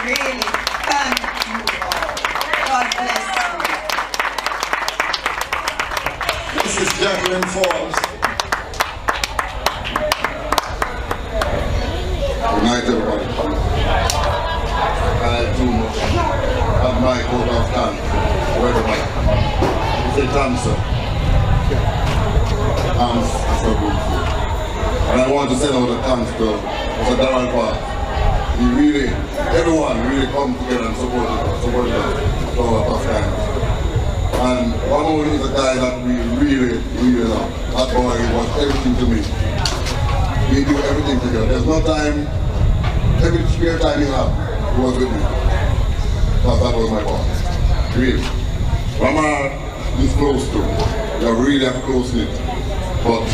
really thank you all. God bless you. This is Jacqueline Forbes. Good night, everybody. I do have my coat of thanks. Where the mic? Say thanks, sir. Thanks, Mr. Bloomfield. And I want to send out a thanks to Mr. Darrell Park. everyone really come together and support us through our tough times. And Ramon is a guy that we really love. That boy was everything to me. We do everything together. There's no time, every spare time he had, he was with me. Because that was my boss. Really. Ramon is close to. We are really close knit. But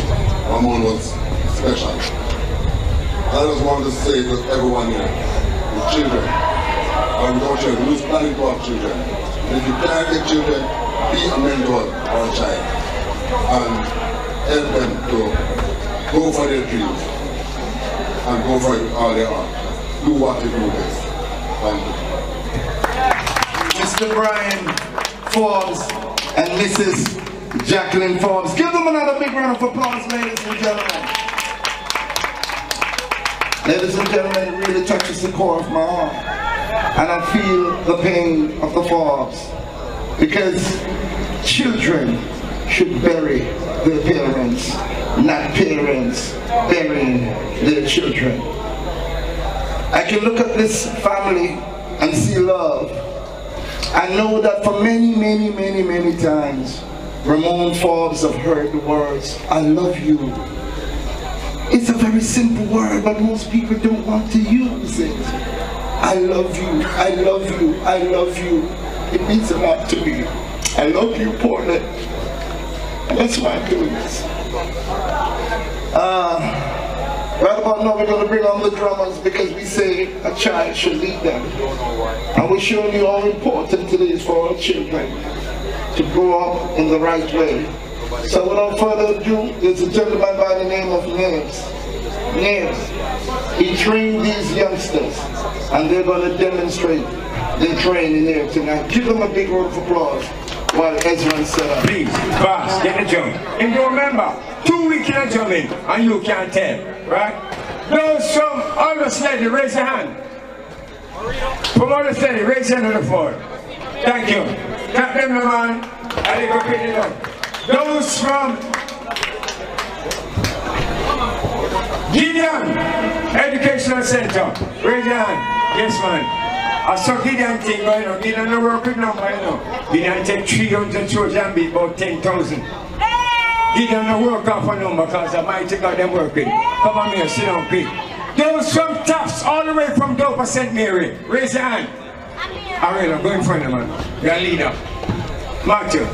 Ramon was special. I just wanted to say to everyone here, with children, or without children, who's planning to have children. If you can't get children, be a mentor for a child and help them to go for their dreams and go for it with all their heart. Do what you do best. Thank you. Mr. Brian Forbes and Mrs. Jacqueline Forbes. Give them another big round of applause, ladies and gentlemen. Ladies and gentlemen, it really touches the core of my heart. And I feel the pain of the Forbes. Because children should bury their parents, not parents burying their children. I can look at this family and see love. I know that for many times, Ramon Forbes have heard the words, I love you. It's a very simple word, but most people don't want to use it. I love you, I love you, I love you. It means a lot to me. I love you, Portland. And that's why I'm doing this. Right about now we're going to bring on the drummers because we say a child should lead them. And we're showing you how important it is for our children to grow up in the right way. So without further ado, there's a gentleman by the name of Names. He trained these youngsters and they're going to demonstrate their training here tonight. Give them a big round of applause while Ezra set up. Please, boss, get the drum. And you remember, 2 weeks in drumming and you can't tell, right? Those from understudy, raise your hand. From understudy, raise your hand on the floor. Thank you. Clap them, man. And they go pick it up. Those from Gideon Educational Center, raise your hand. Yes, man. I saw Gideon thing going on. Gideon no work with number, you know. Gideon take 300 children and beat about 10,000. Gideon no work off a number because the mighty God them working. Come on here, sit down, quick. Those from Tufts, all the way from Dover St. Mary, raise your hand. Ariel, go in front of man. You're a leader. Matthew.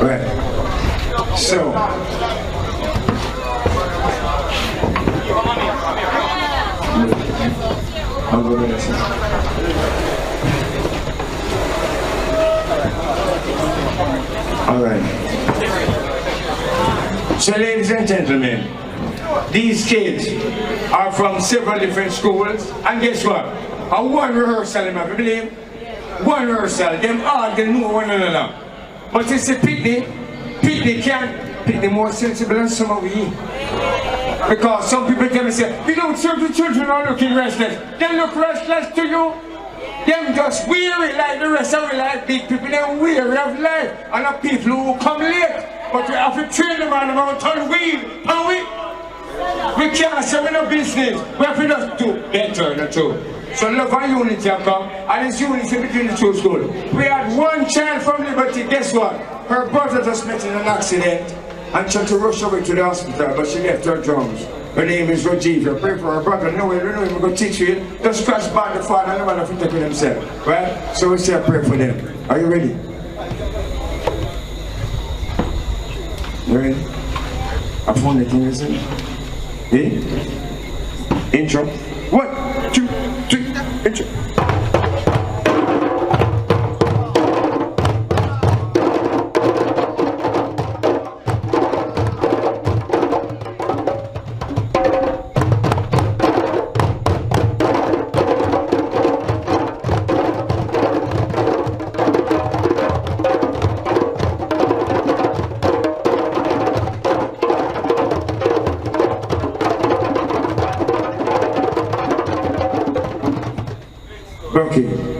Right. So. I'll go there. All right. So, ladies and gentlemen, these kids are from several different schools, and guess what? A one rehearsal, I believe. One rehearsal, them all they know one another. But it's a pity can't pick the more sensible than some of you. Because some people tell me, say, we don't serve the children are looking restless. They look restless to you. Them just weary like the rest of the like big people, them weary of life. And the people who come late. But we have to train them on about turn wheel. And we can't say we're no business. We have to just do better than two. So love and unity have come, and it's unity between the two schools. We had one child from Liberty, guess what? Her brother just met in an accident and tried to rush away to the hospital, but she left her drums. Her name is Rojiva. Pray for her brother. No, we don't know him. We're going to teach you. Just scratch by the father and nobody will take with himself. Right? So we say a prayer for them. Are you ready? You ready? I found the thing, isn't it? Intro. 1, 2, 3, intro.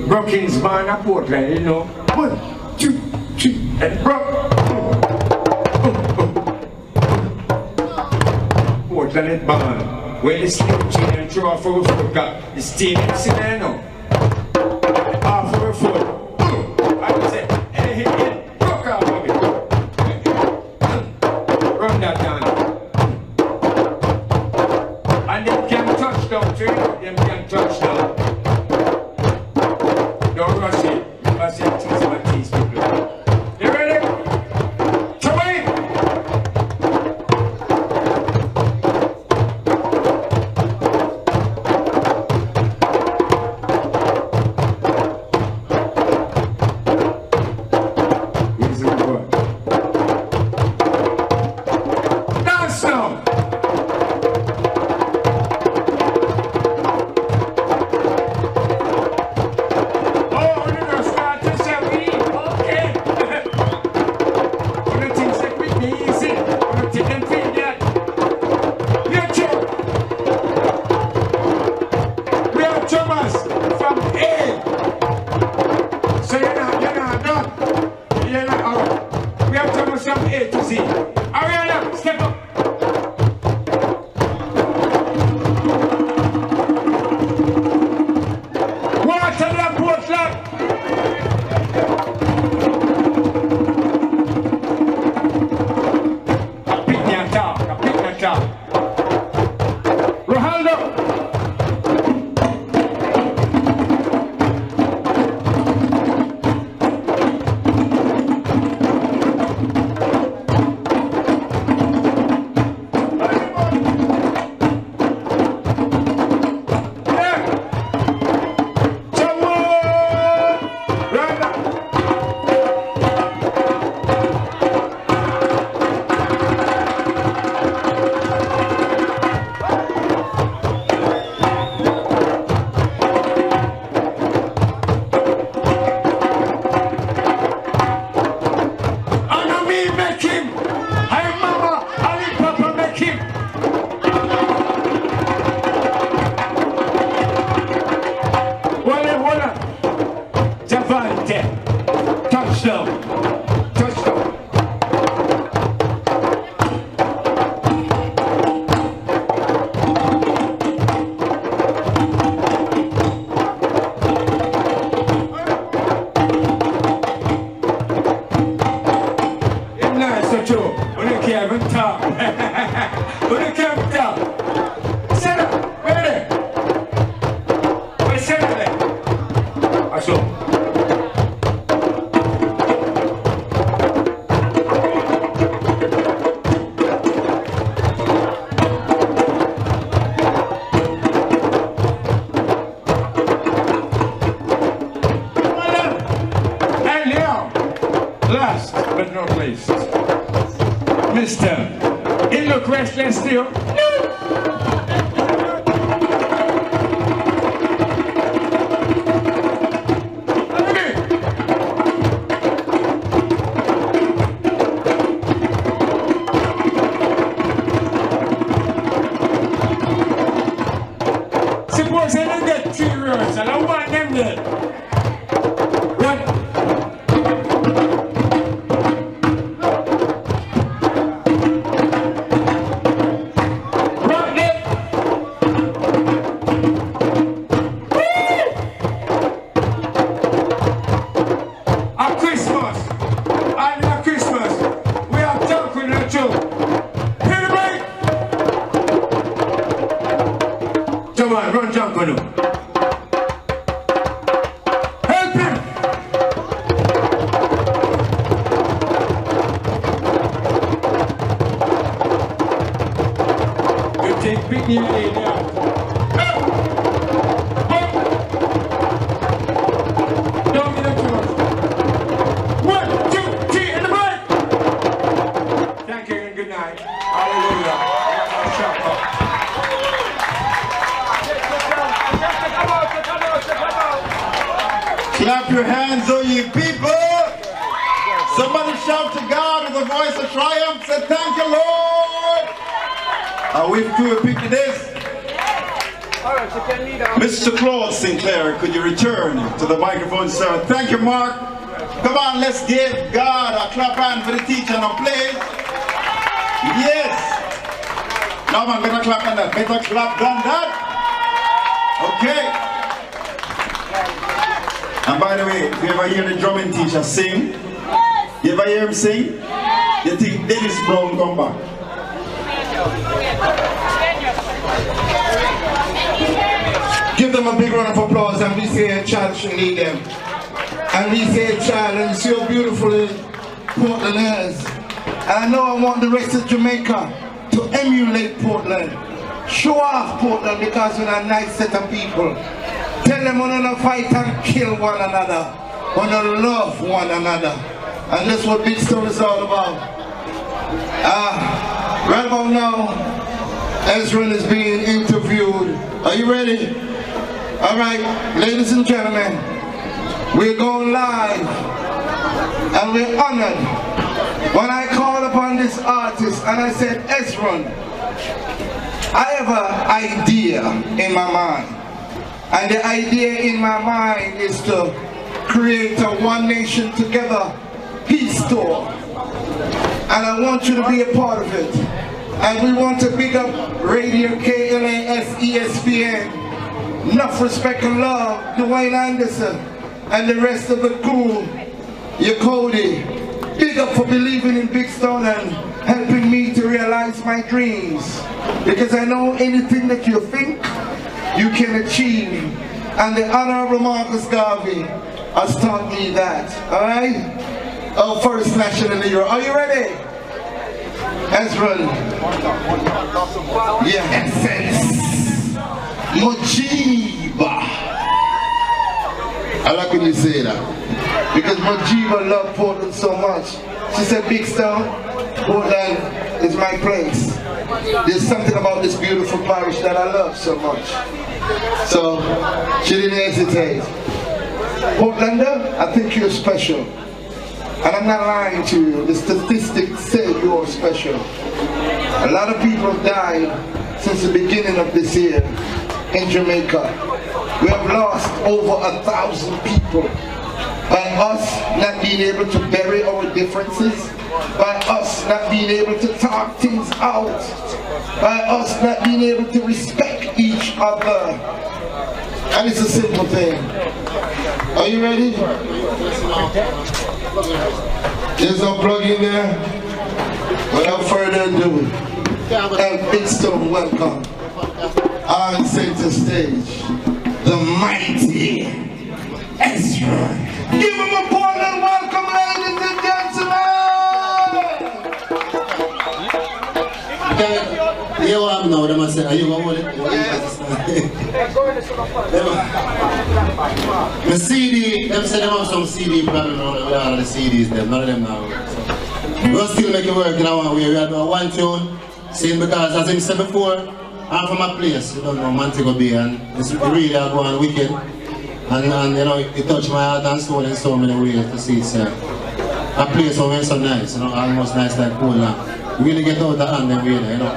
Brookings born at Portland, you know. 1, 2, 3, and Portland is born. When the Slim Jim throw off our foot, the steam is in there now. Off our foot. I would say, hey, broke off of it. Run that down. And them can touch down, too. Them can touch down. Don't rush it. I say, tease my tease people. You ready? Come in! Dance now! A to Z. Ariana, step up. Waterland, Portland. A picnic talk. Ronaldo. Touchdown. It's nice to you. When you can't even talk. When you can't talk. Sit up. Where there? Where sit up there? I saw. Last but not least, Mr. He look restless still. Suppose I don't get 3 words and I want them there. What? Come on, run jump on him. Help him! You take big knee now. Don't get up too much. 1, 2, 3, in the break! Thank you and good night. Hallelujah. Clap your hands, oh ye people! Somebody shout to God with a voice of triumph. Say, thank you, Lord! Are we through a picture this? Mr. Claude Sinclair, could you return to the microphone, sir? Thank you, Mark. Come on, let's give God a clap hand for the teacher now, please. Yes! Yeah, man, better clap on that. Better clap than that. Okay. And by the way, if you ever hear the drumming teacher sing, you ever hear him sing? You think Dennis Brown come back. Give them a big round of applause, and we say a child should lead them. And we say a child, and you see how beautiful Portland is. And I know I want the rest of Jamaica to emulate Portland. Show off Portland because we're a nice set of people. Tell them we're not fight and kill one another. We're not love one another. And that's what Big Stone is all about. Right about now, Ezrin is being interviewed. Are you ready? All right, ladies and gentlemen, we're going live, and we're honored. When I called upon this artist and I said, Ezrin, I have an idea in my mind. And the idea in my mind is to create a One Nation Together peace tour. And I want you to be a part of it. And we want to big up Radio KLAS ESPN. Enough respect and love, Dwayne Anderson, and the rest of the crew. Cody, big up for believing in Big Stone and helping me to realize my dreams. Because I know anything that you think, you can achieve. And the Honorable Marcus Garvey has taught me that. Alright? Our first national hero. Are you ready? Ezrin. Yeah, Essence. Mojiba. I like when you say that. Because Mojiba loved Portland so much. She said, Big Stone, Portland is my place. There's something about this beautiful parish that I love so much. So, she didn't hesitate. Portlander, I think you're special. And I'm not lying to you. The statistics say you're special. A lot of people have died since the beginning of this year in Jamaica. We have lost over 1,000 people by us not being able to bury our differences, by us not being able to talk things out, by us not being able to respect each other. And it's a simple thing. Are you ready? There's no plug in there. Without further ado, Big Stone, welcome. On center stage, the mighty Ezrin. Give him a Portland welcome, ladies and gentlemen. You want now, them say, are you going to hold it? The CD, them say them have some CD problem with all the CDs, them, none of them now. We'll still make it work in our way. We have one tune, sing because as I said before, I'm from a place, you don't know, Montego Bay, and it's really going wicked. And you know, it touched my heart and soul in so many ways to see it's a place where it's so nice, you know, almost nice like Portland. Really get out the hand and really, you know.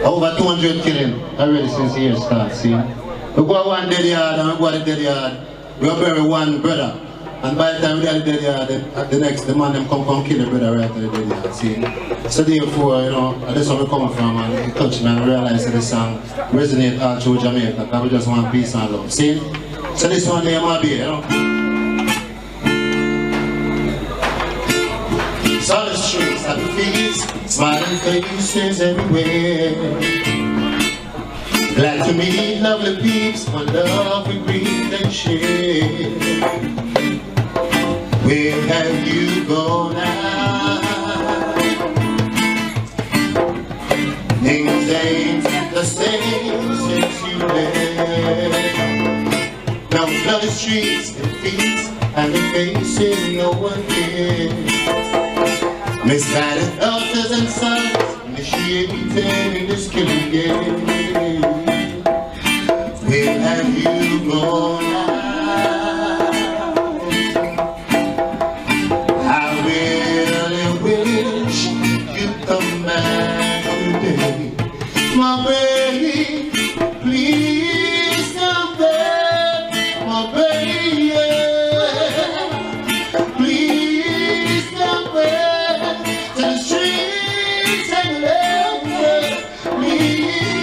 Over 200 killing already since the year starts, see. We go to one dead yard and we go to the dead yard, we bury one brother. And by the time we are the dead yard, the man them come kill the brother right at the dead yard, see. So therefore, you know, that's where we come from, and it touched me and I realized that the song resonates all through Jamaica, because we just want peace and love, see. So this one there might be, you know. So the streets and the fields, smiling faces everywhere. Glad to meet lovely peeps, for love we greet and share. Where have you gone now? Things ain't the same since you left. Now flood the streets, the fields, and the faces no one cares. Misguided daughters and sons, initiated in this killing game. Where have you gone now? I really wish you'd come back today. My baby, please come back, my baby. Please come back to the streets and love me. Please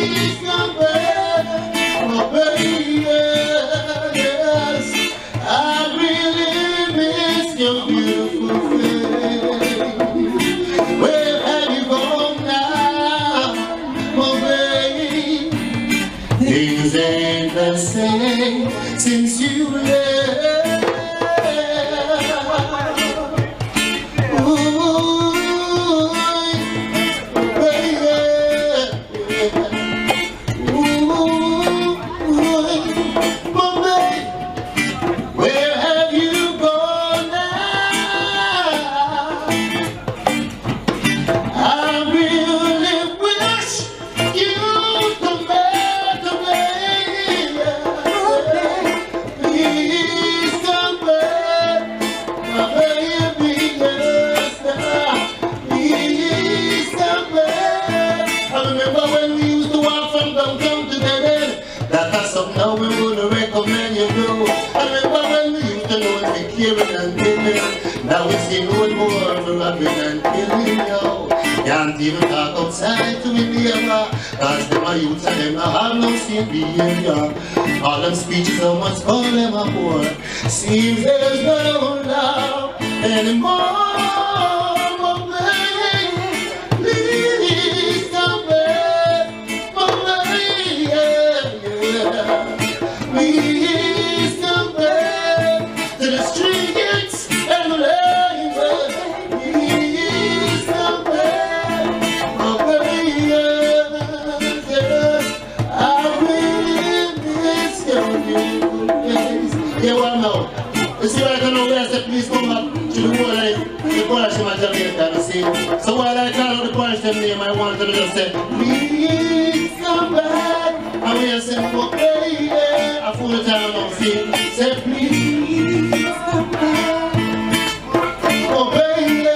can't even talk outside to me neighbor, cause them a youth and them not have no same behavior. All them speeches how much call them a poor. Seems there's no love anymore. Please come back, Mama, yeah. Please come back to the streets and the lanes. Please come back, Mama, yeah. I really miss you. Yeah, well, now. You see, I don't know where I said, please come back to the world like the Polish in my Jamaica, you see. So while I call out the Polish them name, I want them to just say, please come back. And when you say, oh baby, I fool the time now, see. Say, please come back. Oh baby,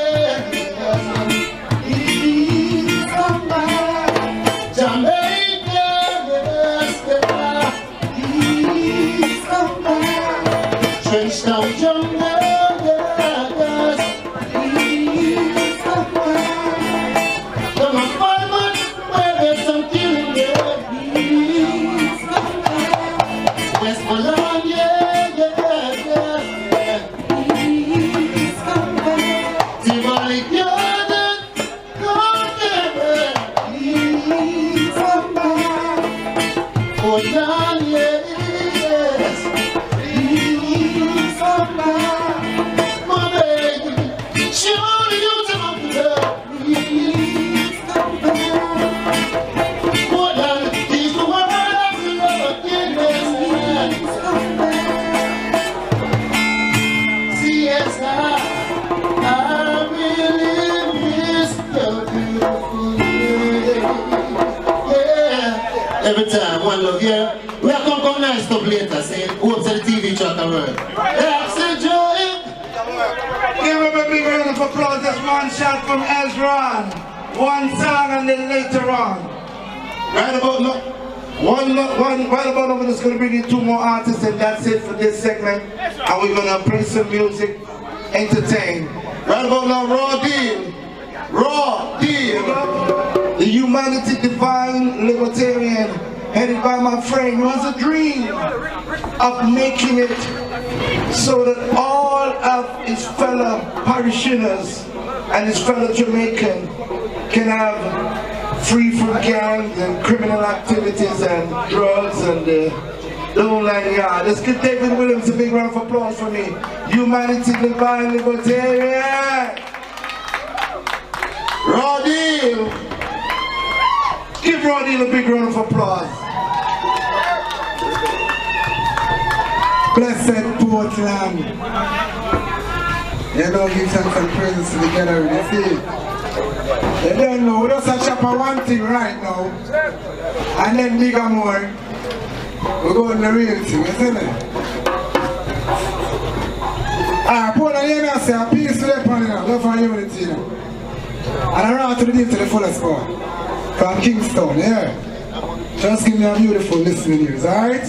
please come back. Jamaica, yes, please come back. Trench down jungle, yes, please come back. Come on, 5 months, where there's some killing there, please come back. Yes, my Lord, yeah, please come back. Tivoli Garden, please come back. Oh, John, yes. Every time, one love, yeah. We are going to come nice stuff later, saying, hope to the TV track and word. Yeah, say joy. Give him a big round of applause. That's one shot from Ezra. One song and then later on. Right about now. Right about now, we're just going to bring in 2 more artists and that's it for this segment. And we're going to play some music, entertain. Right about now, Raw Deal. Raw Deal. The Humanity Divine Libertarian, headed by my friend, who has a dream of making it so that all of his fellow parishioners and his fellow Jamaican can have free from gangs and criminal activities and drugs and the whole 9 yards. Let's give David Williams a big round of applause for me. Humanity Divine Libertarian. Raw Deal. Give Raw Deal a big round of applause. Blessed Portland. You know, give thanks and praises to the gathering, you see. You don't know, we just chop on one thing right now. And then bigger more. We go on the real thing, you see me? Portland, you know, say a peace to the planet, love and unity. And I run to the deep to the fullest part. From Kingston, yeah. Just give me a beautiful listening ears, alright?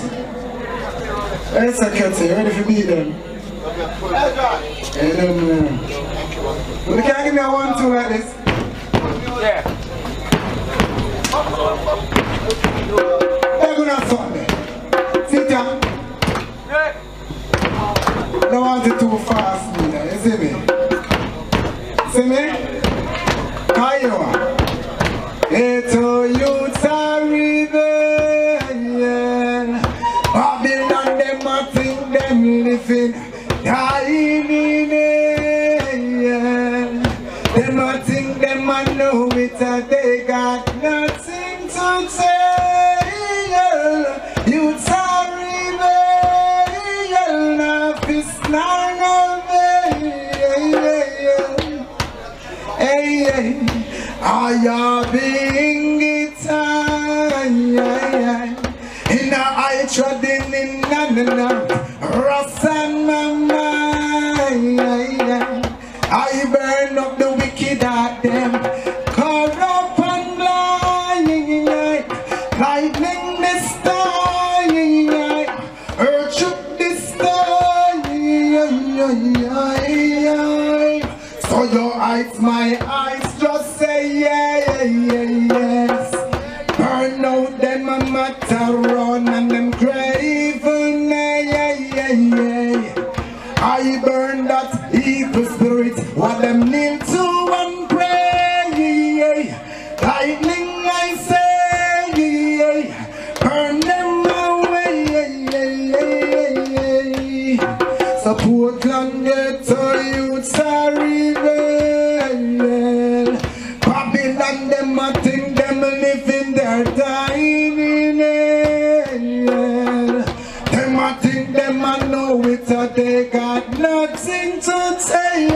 Hey, secretary, ready for me then? Hey, then, well, you can't give me a 1-2 like this? Yeah. Hey, good on something. Sit down. Don't want it too fast, me, you see me? See me? How you are? Eto youths are rebellion. Babylon them a think them living, dying in hell. Them a think them a know it and they got nothing to tell. Youths are rebellion. Now fist nor hey. I am being it in a eye treading in Ross and I burn up the wicked at them, corrupt and blind, lightning this time, earth shook this time. So your eyes, my eyes, just say yes. Burn out them a Mataron and them craven, I burn that evil spirit, what them kneel to and pray. Lightning I say, burn them away. So Portland ghetto youths are rebel. Babylon them a think them living their time in hell. Them a think them a know it, so they got nothing to say.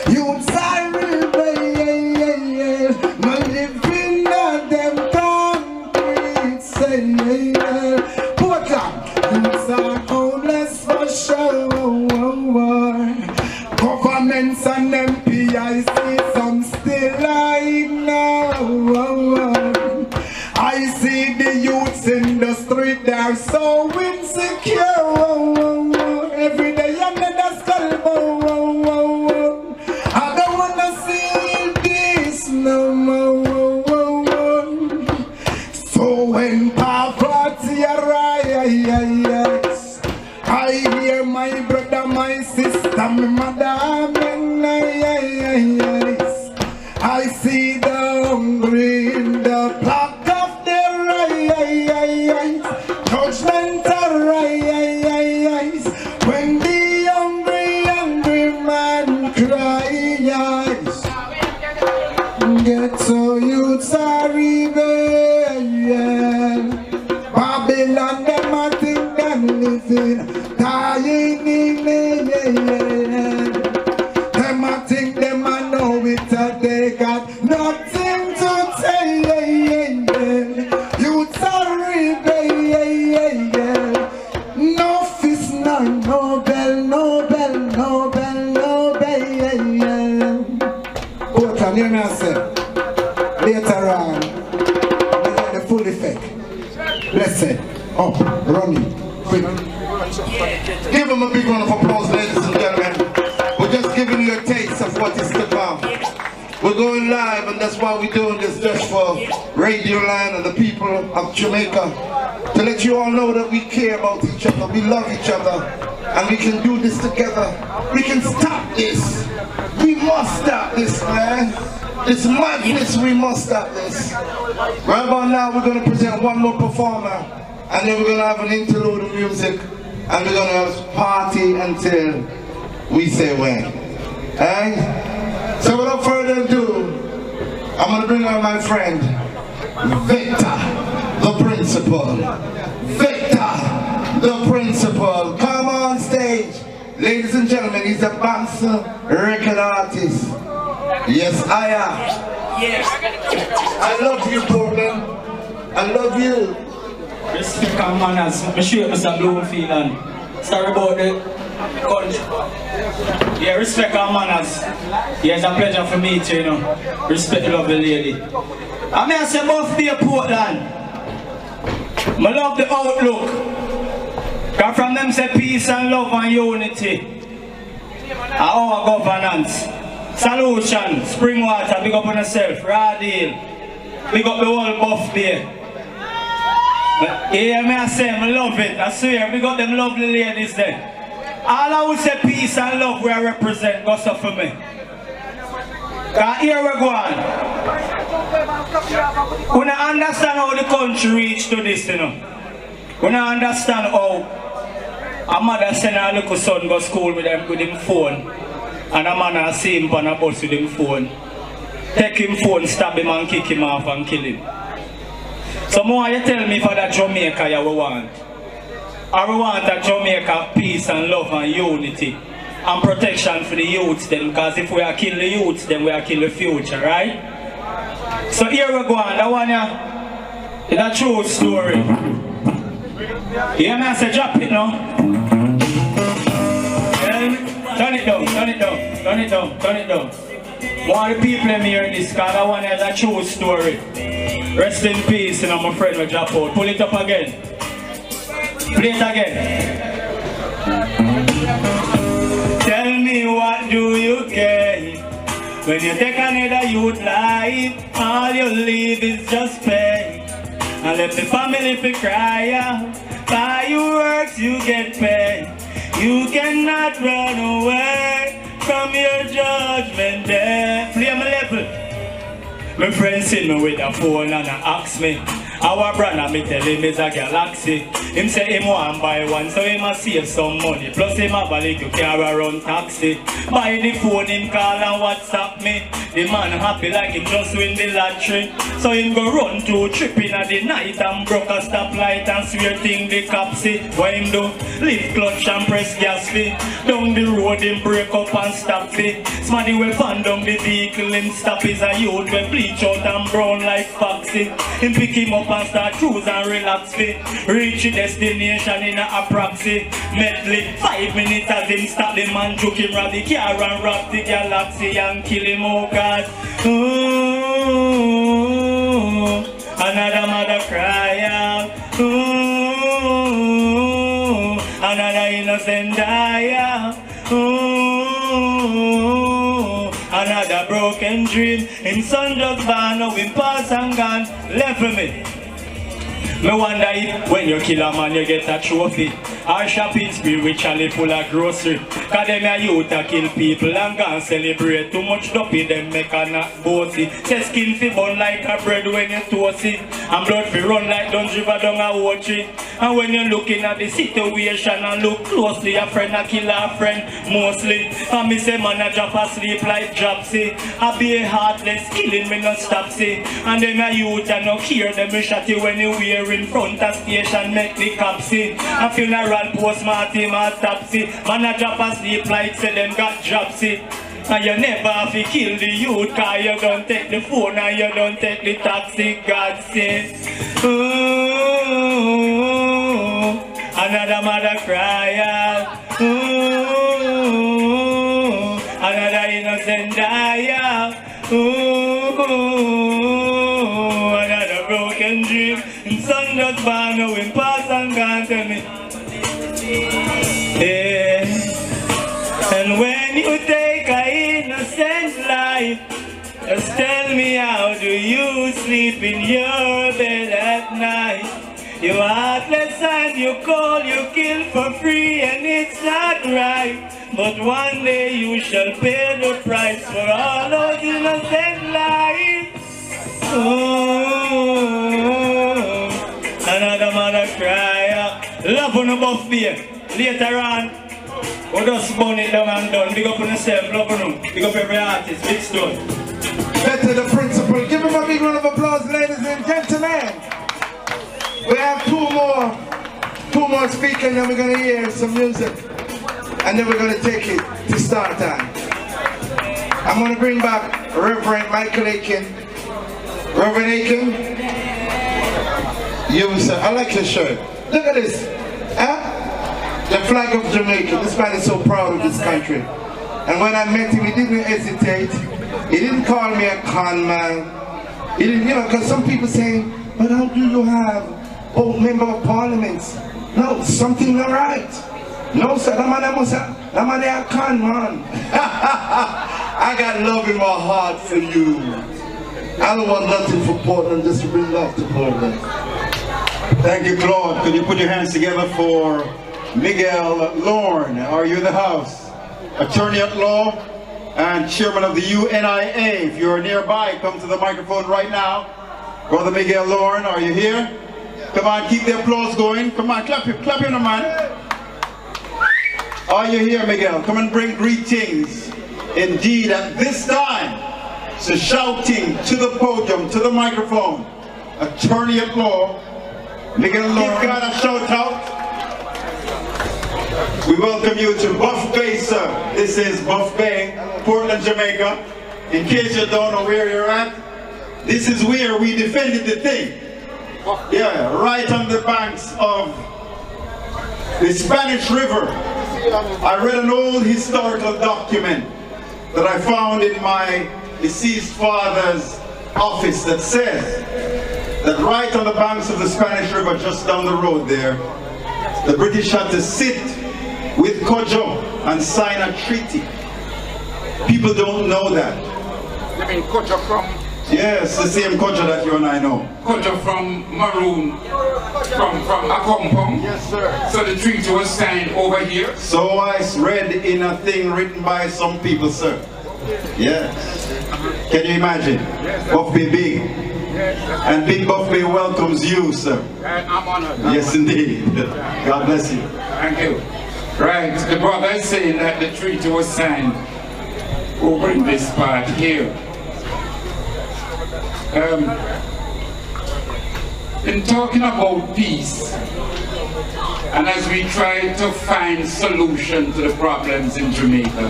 Youths are rebel, no living on them concrete say. Portland, youths are homeless for sure. Governments and MPIC, some still ignore. I see the youths in the street, they're so insecure. Every day another skull. I don't wanna see this no more. So when poverty arises, I hear my brother, my sister, my mother, I see the hungry in the block of their eyes. Judgment arise when the hungry man cries. Ghetto youths are rebel. Babylon them a think them living, dying in hell. Them a think them a know it, they got nothing to say. Youths are rebel. No fist, no bell. Portland, hear me I say, later on, they get the full effect. Blessed, running, quick. Give them a big round of applause, ladies and gentlemen. We're just giving you a taste of what is to come. We're going live, and that's why we're doing this just for Radio Land and the people of Jamaica. To let you all know that we care about each other, we love each other, and we can do this together. We can stop this. We must stop this, man. This madness, we must stop this. Right about now, we're going to present one more performer, and then we're going to have an interlude of music, and we're going to have party until we say when. Alright? So without further ado, I'm going to bring on my friend, Victor, the principal. Victor, the principal. Come on stage. Ladies and gentlemen, he's a bouncer, record artist. Yes, I am. Yes. I love you, Portland. I love you. Respect and manners. I'm sure Mr. Bloomfield and sorry about the country. Yeah, respect and manners. Yeah, it's a pleasure for me to, respect the lovely lady. I mean, I say both day Portland. I love the outlook. Because from them say peace and love and unity. And our governance. Solution, Springwater, big up on yourself, Raw Deal, big up the whole Buff Bay. Yeah, me I say, I love it, I swear, big up them lovely ladies there. All I would say peace and love where I represent, go so for me. Because here we go on. We don't understand how the country reached to this, We don't understand how a mother send her little son go to school with him phone. And a man I see him on a bus with him phone. Take him phone, stab him and kick him off and kill him. So more you tell me for that Jamaica you want. I want a Jamaica peace and love and unity. And protection for the youths then, because if we are kill the youths then we are kill the future, right? So here we go on, that one is a true story. You hear me I say drop it now? Turn it down, turn it down, turn it down, turn it down. More the people in here in this, because that one is a true story. Rest in peace, my friend will drop out. Pull it up again. Play it again. Tell me what do you get When you take another youth life, all you leave is just pain. And let the family fi cry out. By your works you get paid. You cannot run away from your judgment day. Play my level. My friend see me with a phone and ask me, our brother, me tell him it's a galaxy. Him say him want buy one, so he must save some money. Plus him have a little car around taxi. Buy the phone, him call and WhatsApp me. The man happy like him just win the lottery. So him go run to trip in at the night and broke a stoplight and swear thing the cop see. What him do? Lift clutch and press gas fee. Down the road him break up and stop fee. Smarty we fan down the vehicle, him stop is a youth we bleach out and brown like foxy. Him pick him up and start cruise and relax fit. Reach the destination in a proxy. Medley 5 minutes as him stop the man took him round the car and rob the galaxy and kill him, oh God. Ooh, another mother cry out. Ooh, another innocent die out. Ooh, another broken dream. Him son just born, now him pass and gone. Left for me. Me wonder if when you kill a man you get a trophy. Our shopping spiritually full of grocery. Cause them a youth a kill people and gone celebrate. Too much dopey them make a not bossy. Say skin fi burn like a bread when you toast it. And blood fi run like Duns River down a watch it. And when you're looking at the situation and look closely, a friend a kill a friend mostly. And me say man a drop asleep like Jopsy. I be a heartless killing me not stop see. And them a youth a no care them me shot you when you wear in front of station make the cops see. A funeral post-mortem a stop see. Man a drop asleep like say them got job see. And you never have to kill the youth cause you don't take the phone and you don't take the taxi, God says. Ooh, another mother cry out. Ooh, another innocent die out. Ooh, another broken dream. And son just born now him pass and gone to me. Yeah. And when you take an innocent life, just tell me how do you sleep in your bed at night? You heartless and you cold, you kill for free and it's not right. But one day you shall pay the price for all those innocent lives. Oh, another mother cry out. Love on the buff beer. Later on, we'll just burn it down and done. Big up on yourself, love on them. Big up every artist, big stone. Better the principal. Give him a big round of applause, ladies and gentlemen. We have two more speakers and we're going to hear some music. And then we're going to take it to start time. I'm going to bring back Reverend Michael Aiken. Reverend Aiken, you sir, I like your shirt. Look at this. Huh? The flag of Jamaica. This man is so proud of this country. And when I met him, he didn't hesitate. He didn't call me a con man. He didn't, you know, because some people saying, but how do you have old member of parliament? No, something not right. No, sir, that man a con man. I got love in my heart for you. I don't want nothing for Portland, just to bring love to Portland. Thank you, Claude. Could you put your hands together for Miguel Lorne? Are you in the house? Attorney at law and chairman of the UNIA. If you're nearby, come to the microphone right now. Brother Miguel Lorne, are you here? Come on, keep the applause going. Come on, clap him, man. Are you here, Miguel? Come and bring greetings. Indeed, at this time, so shouting to the podium, to the microphone, attorney at law, Miguel Lorne. Give God a shout out. We welcome you to Buff Bay, sir. This is Buff Bay, Portland, Jamaica. In case you don't know where you're at, this is where we defended the thing. Yeah, right on the banks of the Spanish River. I read an old historical document that I found in my deceased father's office that says that right on the banks of the Spanish River, just down the road there, the British had to sit with Kojo and sign a treaty. People don't know that. You mean culture from? Yes, the same culture that you and I know. Culture from Maroon, from Akompong. Yes, sir. So the treaty was signed over here? So I read in a thing written by some people, sir. Yes. Can you imagine? Buff Bay Big. And Big Buff Bay welcomes you, sir. I'm honored. Yes, indeed. God bless you. Thank you. Right, the brother is saying that the treaty was signed over in this part here. In talking about peace, and as we try to find solution to the problems in Jamaica,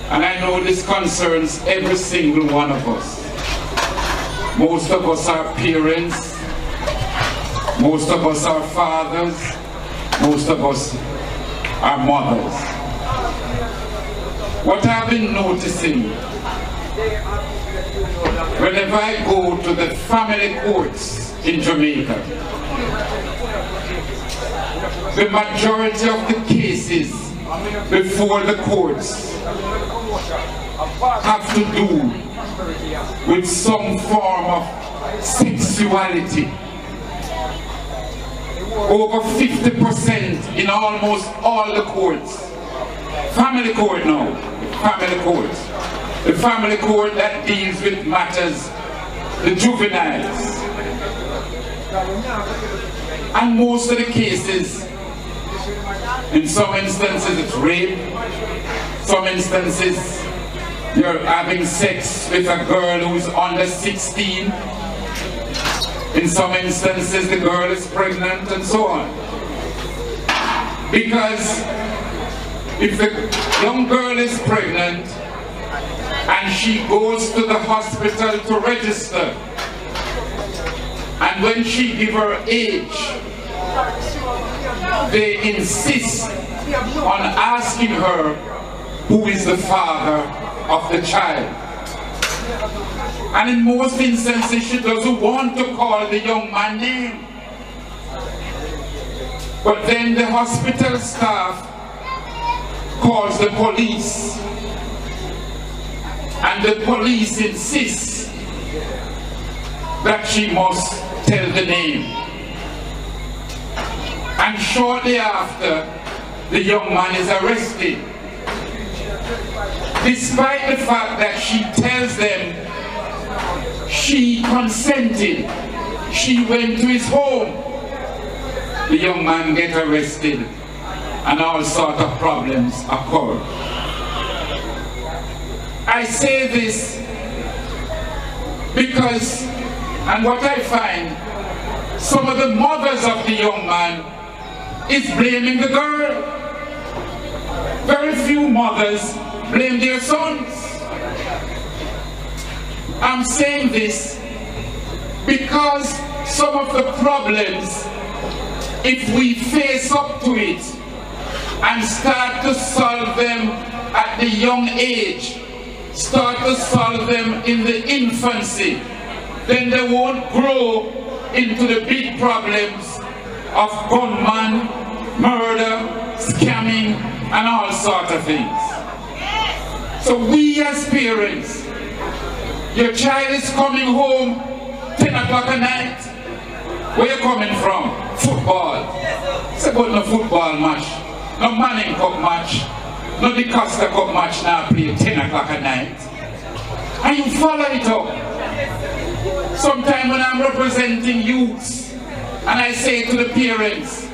and I know this concerns every single one of us. Most of us are parents, most of us are fathers, most of us are mothers. What I've been noticing, whenever I go to the family courts in Jamaica, the majority of the cases before the courts have to do with some form of sexuality. Over 50% in almost all the courts. Family court now, family court. The family court that deals with matters, the juveniles. And most of the cases, in some instances it's rape, some instances you're having sex with a girl who's under 16. In some instances the girl is pregnant and so on. Because if the young girl is pregnant and she goes to the hospital to register, and when she gives her age, they insist on asking her who is the father of the child. And in most instances she doesn't want to call the young man's name. But then the hospital staff calls the police, and the police insists that she must tell the name. And shortly after, the young man is arrested. Despite the fact that she tells them she consented, she went to his home, the young man gets arrested and all sorts of problems occur. I say this because, and what I find, some of the mothers of the young man is blaming the girl. Very few mothers blame their sons. I'm saying this because some of the problems, if we face up to it and start to solve them at the young age, start to solve them in the infancy, then they won't grow into the big problems of gunman, murder, scamming, and all sorts of things. So we as parents, your child is coming home 10 o'clock at night. Where you coming from? Football. Say about no football match, no Manning Cup match, no DeCosta Cup match now play 10 o'clock at night. And you follow it up. Sometimes when I'm representing youths and I say to the parents,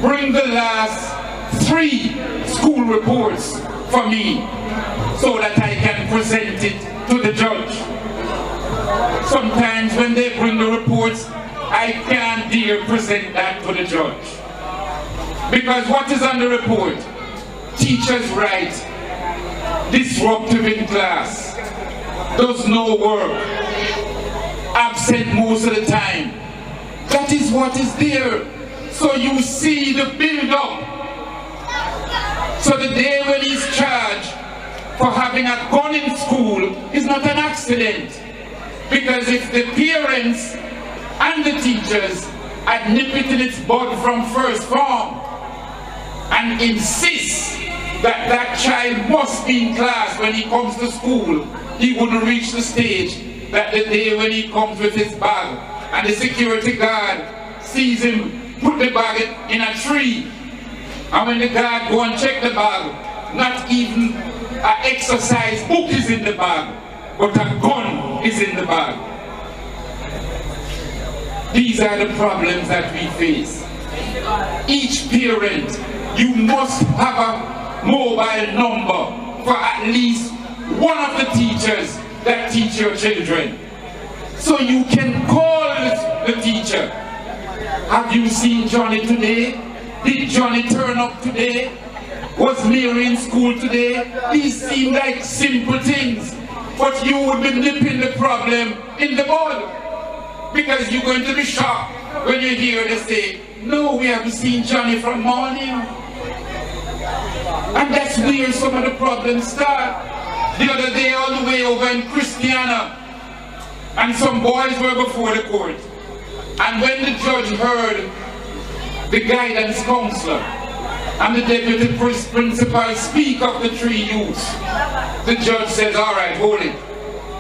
bring the last 3 school reports for me so that I can present it to the judge. Sometimes when they bring the reports, I can't dare present that to the judge. Because what is on the report? Teachers write, disruptive in class, does no work, absent most of the time. That is what is there. So you see the build-up. So the day when he's charged for having a gun in school is not an accident. Because if the parents and the teachers had nipped it in its bud from first form and insist that that child must be in class when he comes to school, he wouldn't reach the stage that the day when he comes with his bag and the security guard sees him put the bag in a tree, and when the guard go and check the bag, not even an exercise book is in the bag, but a gun is in the bag. These are the problems that we face. Each parent, you must have a mobile number for at least one of the teachers that teach your children. So you can call the teacher. Have you seen Johnny today? Did Johnny turn up today? Was Mary in school today? These seem like simple things, but you would be nipping the problem in the bud, because you're going to be shocked when you hear they say, no, we haven't seen Johnny from morning. And that's where some of the problems start. The other day all the way over in Christiana, and some boys were before the court. And when the judge heard the guidance counselor and the deputy principal speak of the 3 youths, the judge says, all right, hold it.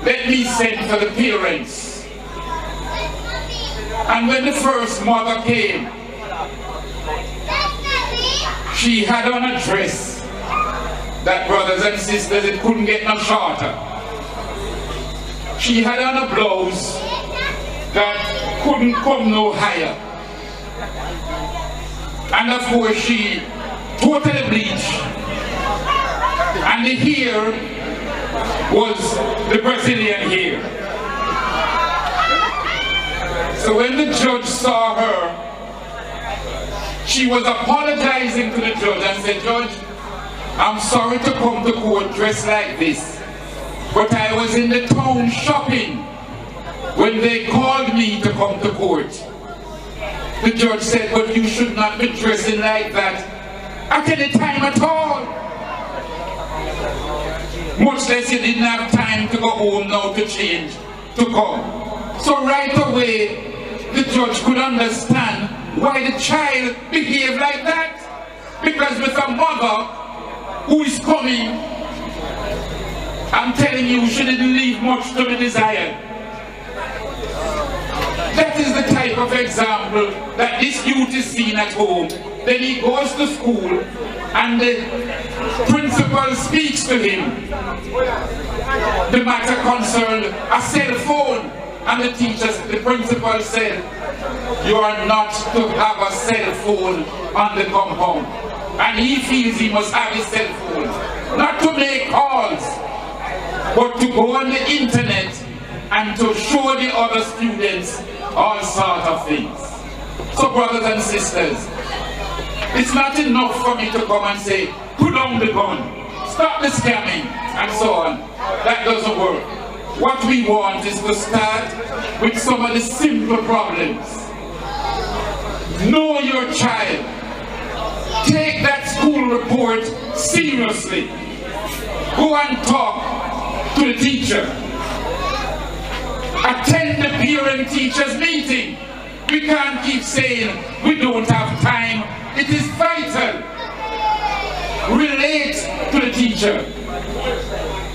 Let me send for the parents. And when the first mother came, she had on a dress that, brothers and sisters, it couldn't get no shorter. She had on a blouse that couldn't come no higher. And of course she totally bleached. And the hair was the Brazilian hair. So when the judge saw her, she was apologizing to the judge and said, Judge, I'm sorry to come to court dressed like this, but I was in the town shopping when they called me to come to court. The judge said, but you should not be dressing like that at any time at all. Much less you didn't have time to go home now to change, to come. So right away, the judge could understand why the child behaved like that. Because with a mother who is coming, I'm telling you, she didn't leave much to be desired. That is the type of example that this youth is seen at home. Then he goes to school and the principal speaks to him. The matter concerned a cell phone, and the principal said, you are not to have a cell phone on the compound. And he feels he must have his cell phone, not to make calls, but to go on the internet and to show the other students all sorts of things. So brothers and sisters, it's not enough for me to come and say, put down the gun, stop the scamming, and so on. That doesn't work. What we want is to start with some of the simple problems. Know your child. Take that school report seriously. Go and talk to the teacher. Attend the parent-teachers meeting. We can't keep saying we don't have time. It is vital. Relate to the teacher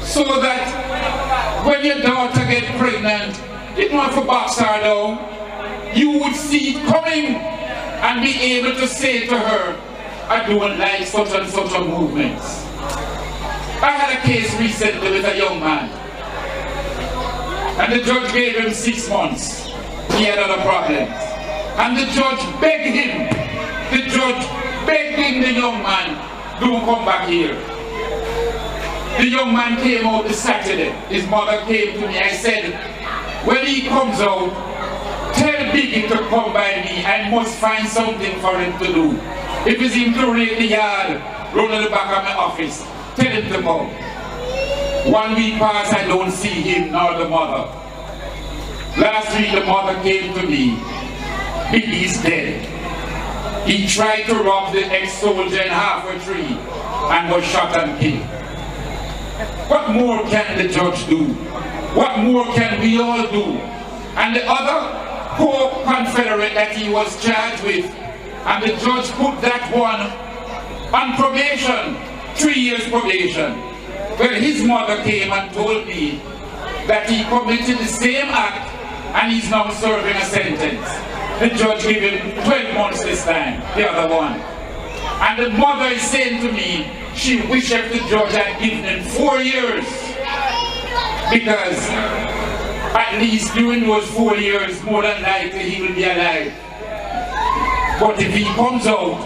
so that when your daughter gets pregnant, you don't have to box her down. You would see it coming and be able to say to her, I don't like such and such a movements. I had a case recently with a young man, and the judge gave him 6 months. He had other problems. And the judge begged him, the young man, don't come back here. The young man came out this Saturday. His mother came to me. I said, when he comes out, tell Biggie to come by me. I must find something for him to do. If it's him to rake the yard, run to the back of my office, tell him to come. 1 week passed, I don't see him nor the mother. Last week the mother came to me. Biggie's dead. He tried to rob the ex-soldier in half a tree and was shot and killed. What more can the judge do? What more can we all do? And the other co-confederate that he was charged with, and the judge put that one on probation, 3 years probation. Well, his mother came and told me that he committed the same act and he's now serving a sentence. The judge gave him 12 months this time, the other one. And the mother is saying to me, she wishes the judge had given him 4 years. Because at least during those 4 years, more than likely he will be alive. But if he comes out,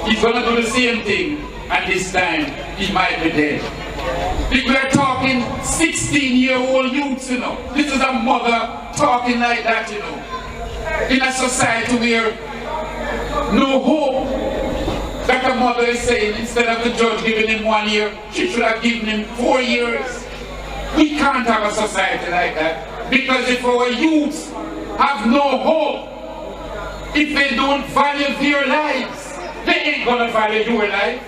he's going to do the same thing, and this time he might be dead. We're talking 16-year-old youths, you know. This is a mother talking like that, you know. In a society where no hope, that the mother is saying, instead of the judge giving him 1 year, she should have given him 4 years. We can't have a society like that. Because if our youths have no hope, if they don't value their lives, they ain't gonna value your life.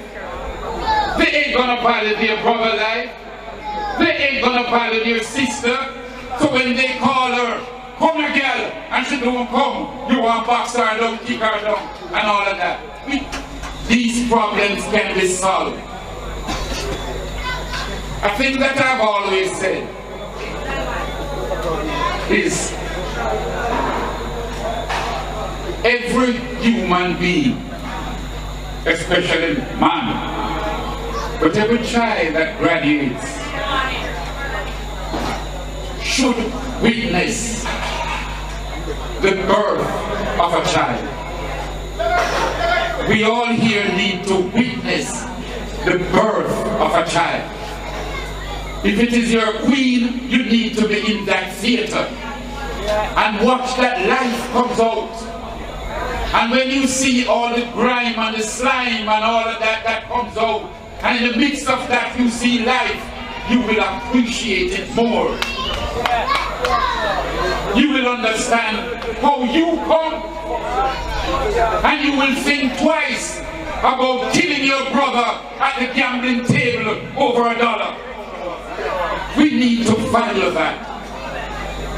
They ain't gonna value their brother's life. They ain't gonna value their sister. So when they call her, come here girl, and she don't come, you want box her down, kick her down, and all of that. These problems can be solved. A thing that I've always said is every human being, especially man, but every child that graduates should witness the birth of a child. We all here need to witness the birth of a child. If it is your queen, you need to be in that theater and watch that life comes out. And when you see all the grime and the slime and all of that that comes out, and in the midst of that you see life, you will appreciate it more. You will understand how you come, and you will think twice about killing your brother at the gambling table over $1. We need to value that.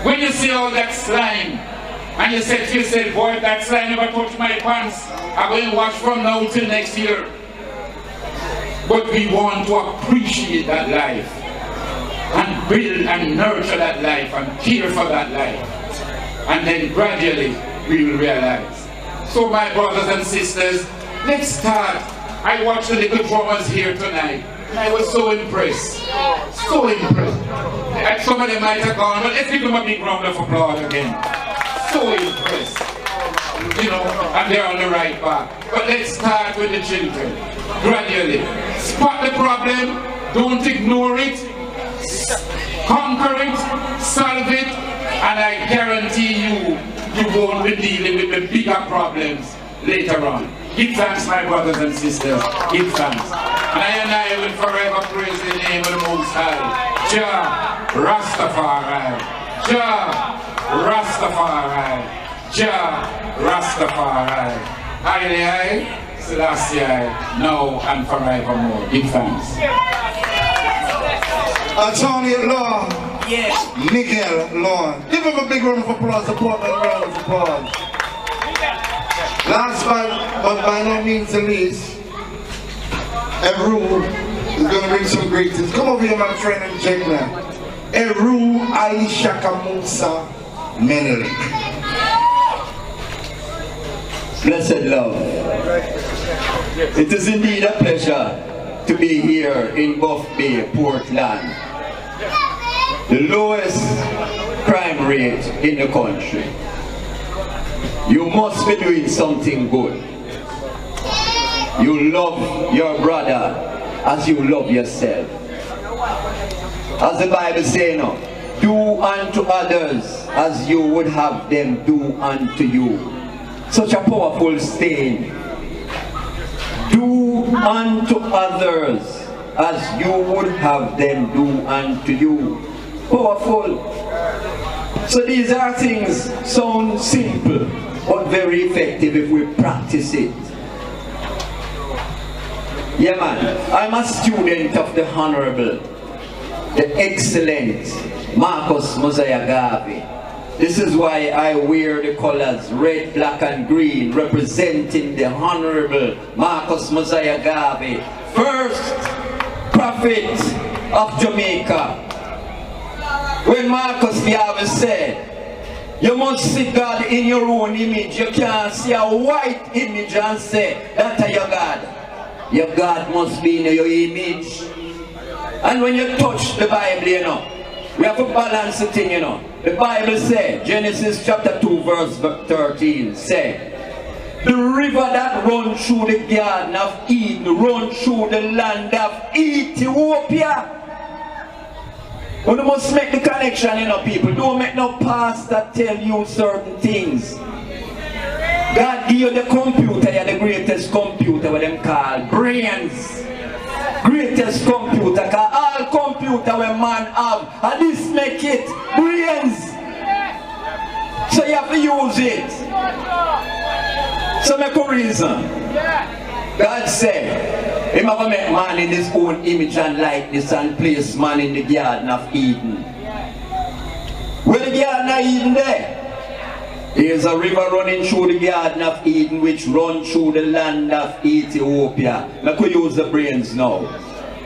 When you see all that slime, and you say to yourself, boy, if that slime never touched my pants, I'm going to wash from now till next year. But we want to appreciate that life, and build and nurture that life, and care for that life. And then gradually, we will realize. So my brothers and sisters, let's start. I watched the little drummers here tonight. I was so impressed. So impressed. And some of them might have gone, but let's give them a big round of applause again. So impressed. You know, and they're on the right path. But let's start with the children. Gradually. Spot the problem. Don't ignore it. Conquer it. Solve it. And I guarantee you, you won't be dealing with the bigger problems later on. Give thanks, my brothers and sisters. Give thanks. And I will forever praise the name of the Most High. Jah Rastafari. Jah Rastafari. Jah Rastafari. Haile Selassie, now and forevermore. Give thanks. Attorney at law. Yes. Miguel Lawn. Give him a big round of applause. Support that round of applause. Last but by no means the least, Eru is going to bring some greetings. Come over here, my friend and gentleman. Eru Aishaka Musa Menelik. Blessed love. It is indeed a pleasure to be here in Buff Bay, Portland. The lowest crime rate in the country. You must be doing something good. You love your brother as you love yourself. As the Bible says, no, do unto others as you would have them do unto you. Such a powerful saying. Do unto others as you would have them do unto you. Powerful. So these are things sound simple, but very effective if we practice it. Yeah man, I'm a student of the Honorable, the excellent Marcus Mosiah Garvey. This is why I wear the colors red, black and green, representing the Honorable Marcus Mosiah Garvey, first prophet of Jamaica. When Marcus Garvey said, you must see God in your own image. You can't see a white image and say, that's your God. Your God must be in your image. And when you touch the Bible, you know, we have to balance the thing, you know. The Bible says, Genesis chapter 2 verse 13, say, the river that runs through the garden of Eden, runs through the land of Ethiopia. Well, you must make the connection, you know, people. Don't make no pastor tell you certain things. God give you the computer, you're the greatest computer, what them call brains. Greatest computer, because all computer when man have, and this make it brains. So you have to use it. So make a reason. God said, He never make man in His own image and likeness and place man in the Garden of Eden. Where the Garden of Eden there? There's a river running through the Garden of Eden which runs through the land of Ethiopia. Make we use the brains now.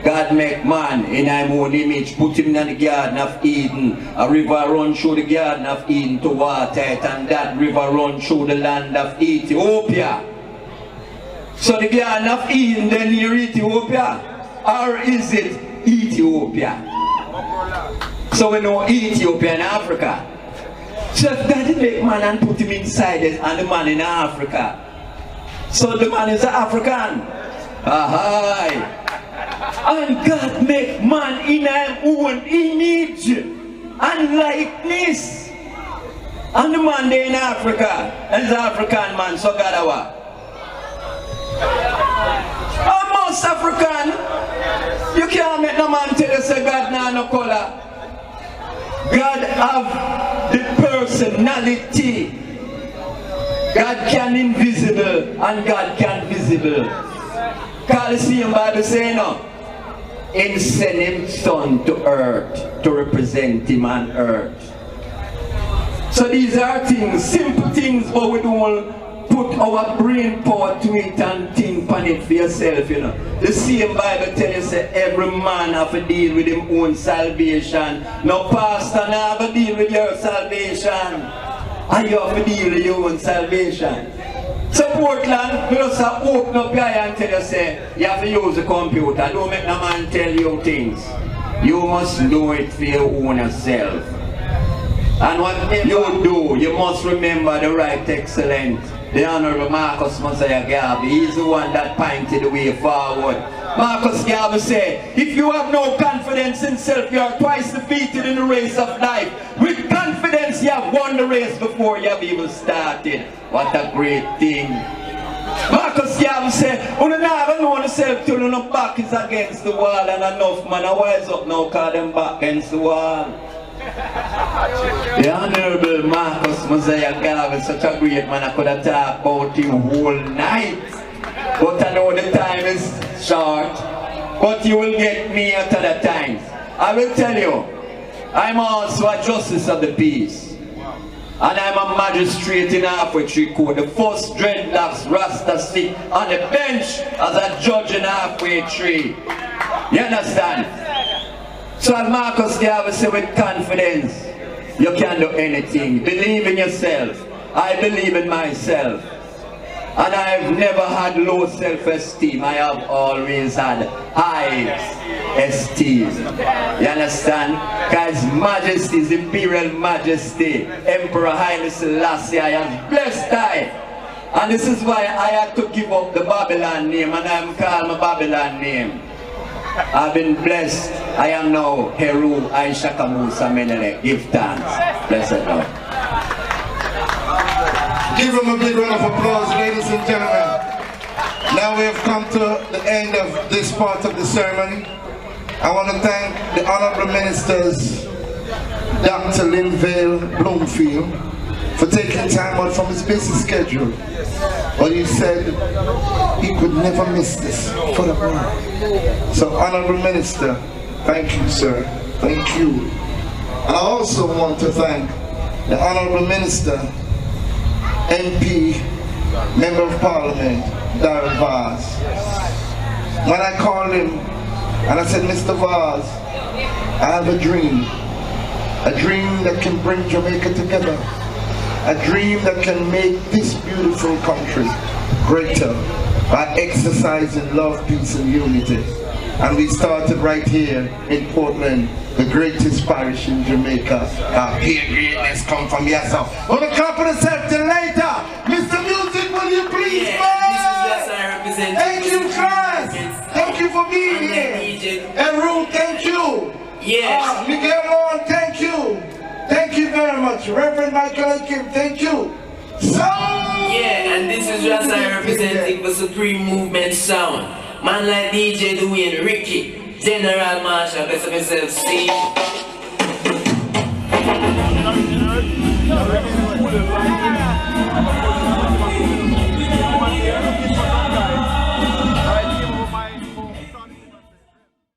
God make man in His own image, put him in the Garden of Eden. A river runs through the Garden of Eden to water it, and that river runs through the land of Ethiopia. So the Garden of Eden then near Ethiopia, or is it Ethiopia? So we know Ethiopia in Africa. So if God make man and put him inside it, and the man in Africa, so the man is an African. Aye. And God make man in His own image and likeness. And the man there in Africa is an African man, so God what? Almost African. You can't make no man tell you say God nah no color. God have the personality. God can invisible and God can visible. Because the same Bible saying no. He sent His Son to earth to represent Him on earth. So these are things, simple things, but we don't put our brain power to it and think on it for yourself, you know. The same Bible tells you say every man have to deal with his own salvation. No pastor never have to deal with your salvation. And you have to deal with your own salvation. So Portland, we just open up your eye and tell you say you have to use the computer. Don't make no man tell you things. You must do it for your own self. And whatever you do, you must remember the right excellent. The Honorable Marcus Mosiah Garvey, he's the one that pointed the way forward. Marcus Garvey said, if you have no confidence in self, you are twice defeated in the race of life. With confidence, you have won the race before you have even started. What a great thing. Marcus Garvey said, you never know yourself till your back is against the wall, and enough man are wise up now because them back against the wall. The Honorable Marcus Mosiah Garvey, such a great man, I could have talked about him whole night. But I know the time is short. But you will get me at other times. I will tell you, I'm also a justice of the peace. And I'm a magistrate in Halfway Tree Court. The first dreadlocks Rasta sit on the bench as a judge in Halfway Tree. You understand? So as Marcus Garvey said with confidence, you can do anything. Believe in yourself. I believe in myself. And I've never had low self-esteem. I have always had high esteem. You understand? Because Majesty, His Imperial Majesty, Emperor Haile Selassie, I have blessed I. And this is why I had to give up the Babylon name, and I'm called my Babylon name. I've been blessed. I am now Heru Aishaka Musa Menele. Give thanks. Blessed Lord. Give him a big round of applause, ladies and gentlemen. Now we have come to the end of this part of the ceremony. I want to thank the Honorable Ministers, Dr. Linvale Bloomfield, for taking time out from his busy schedule. But he said he could never miss this for the world. So, Honorable Minister, thank you, sir. Thank you. And I also want to thank the Honorable Minister, MP, Member of Parliament, Darrell Vaz. When I called him and I said, Mr. Vaz, I have a dream. a dream that can bring Jamaica together, a dream that can make this beautiful country greater by exercising love, peace and unity. And we started right here in Portland, the greatest parish in Jamaica. Here greatness come from yourself. On the top of the septum later, Mr. Music, will you please Thank you, class. Thank you for being here. And Ruth, thank you. Yes. Miguel Long, thank you. Thank you very much. Reverend Michael and Kim, thank you. And this is just representing the Supreme Movement Sound. Man like DJ Dwayne, Ricky, General Marshall, best of himself, Steve.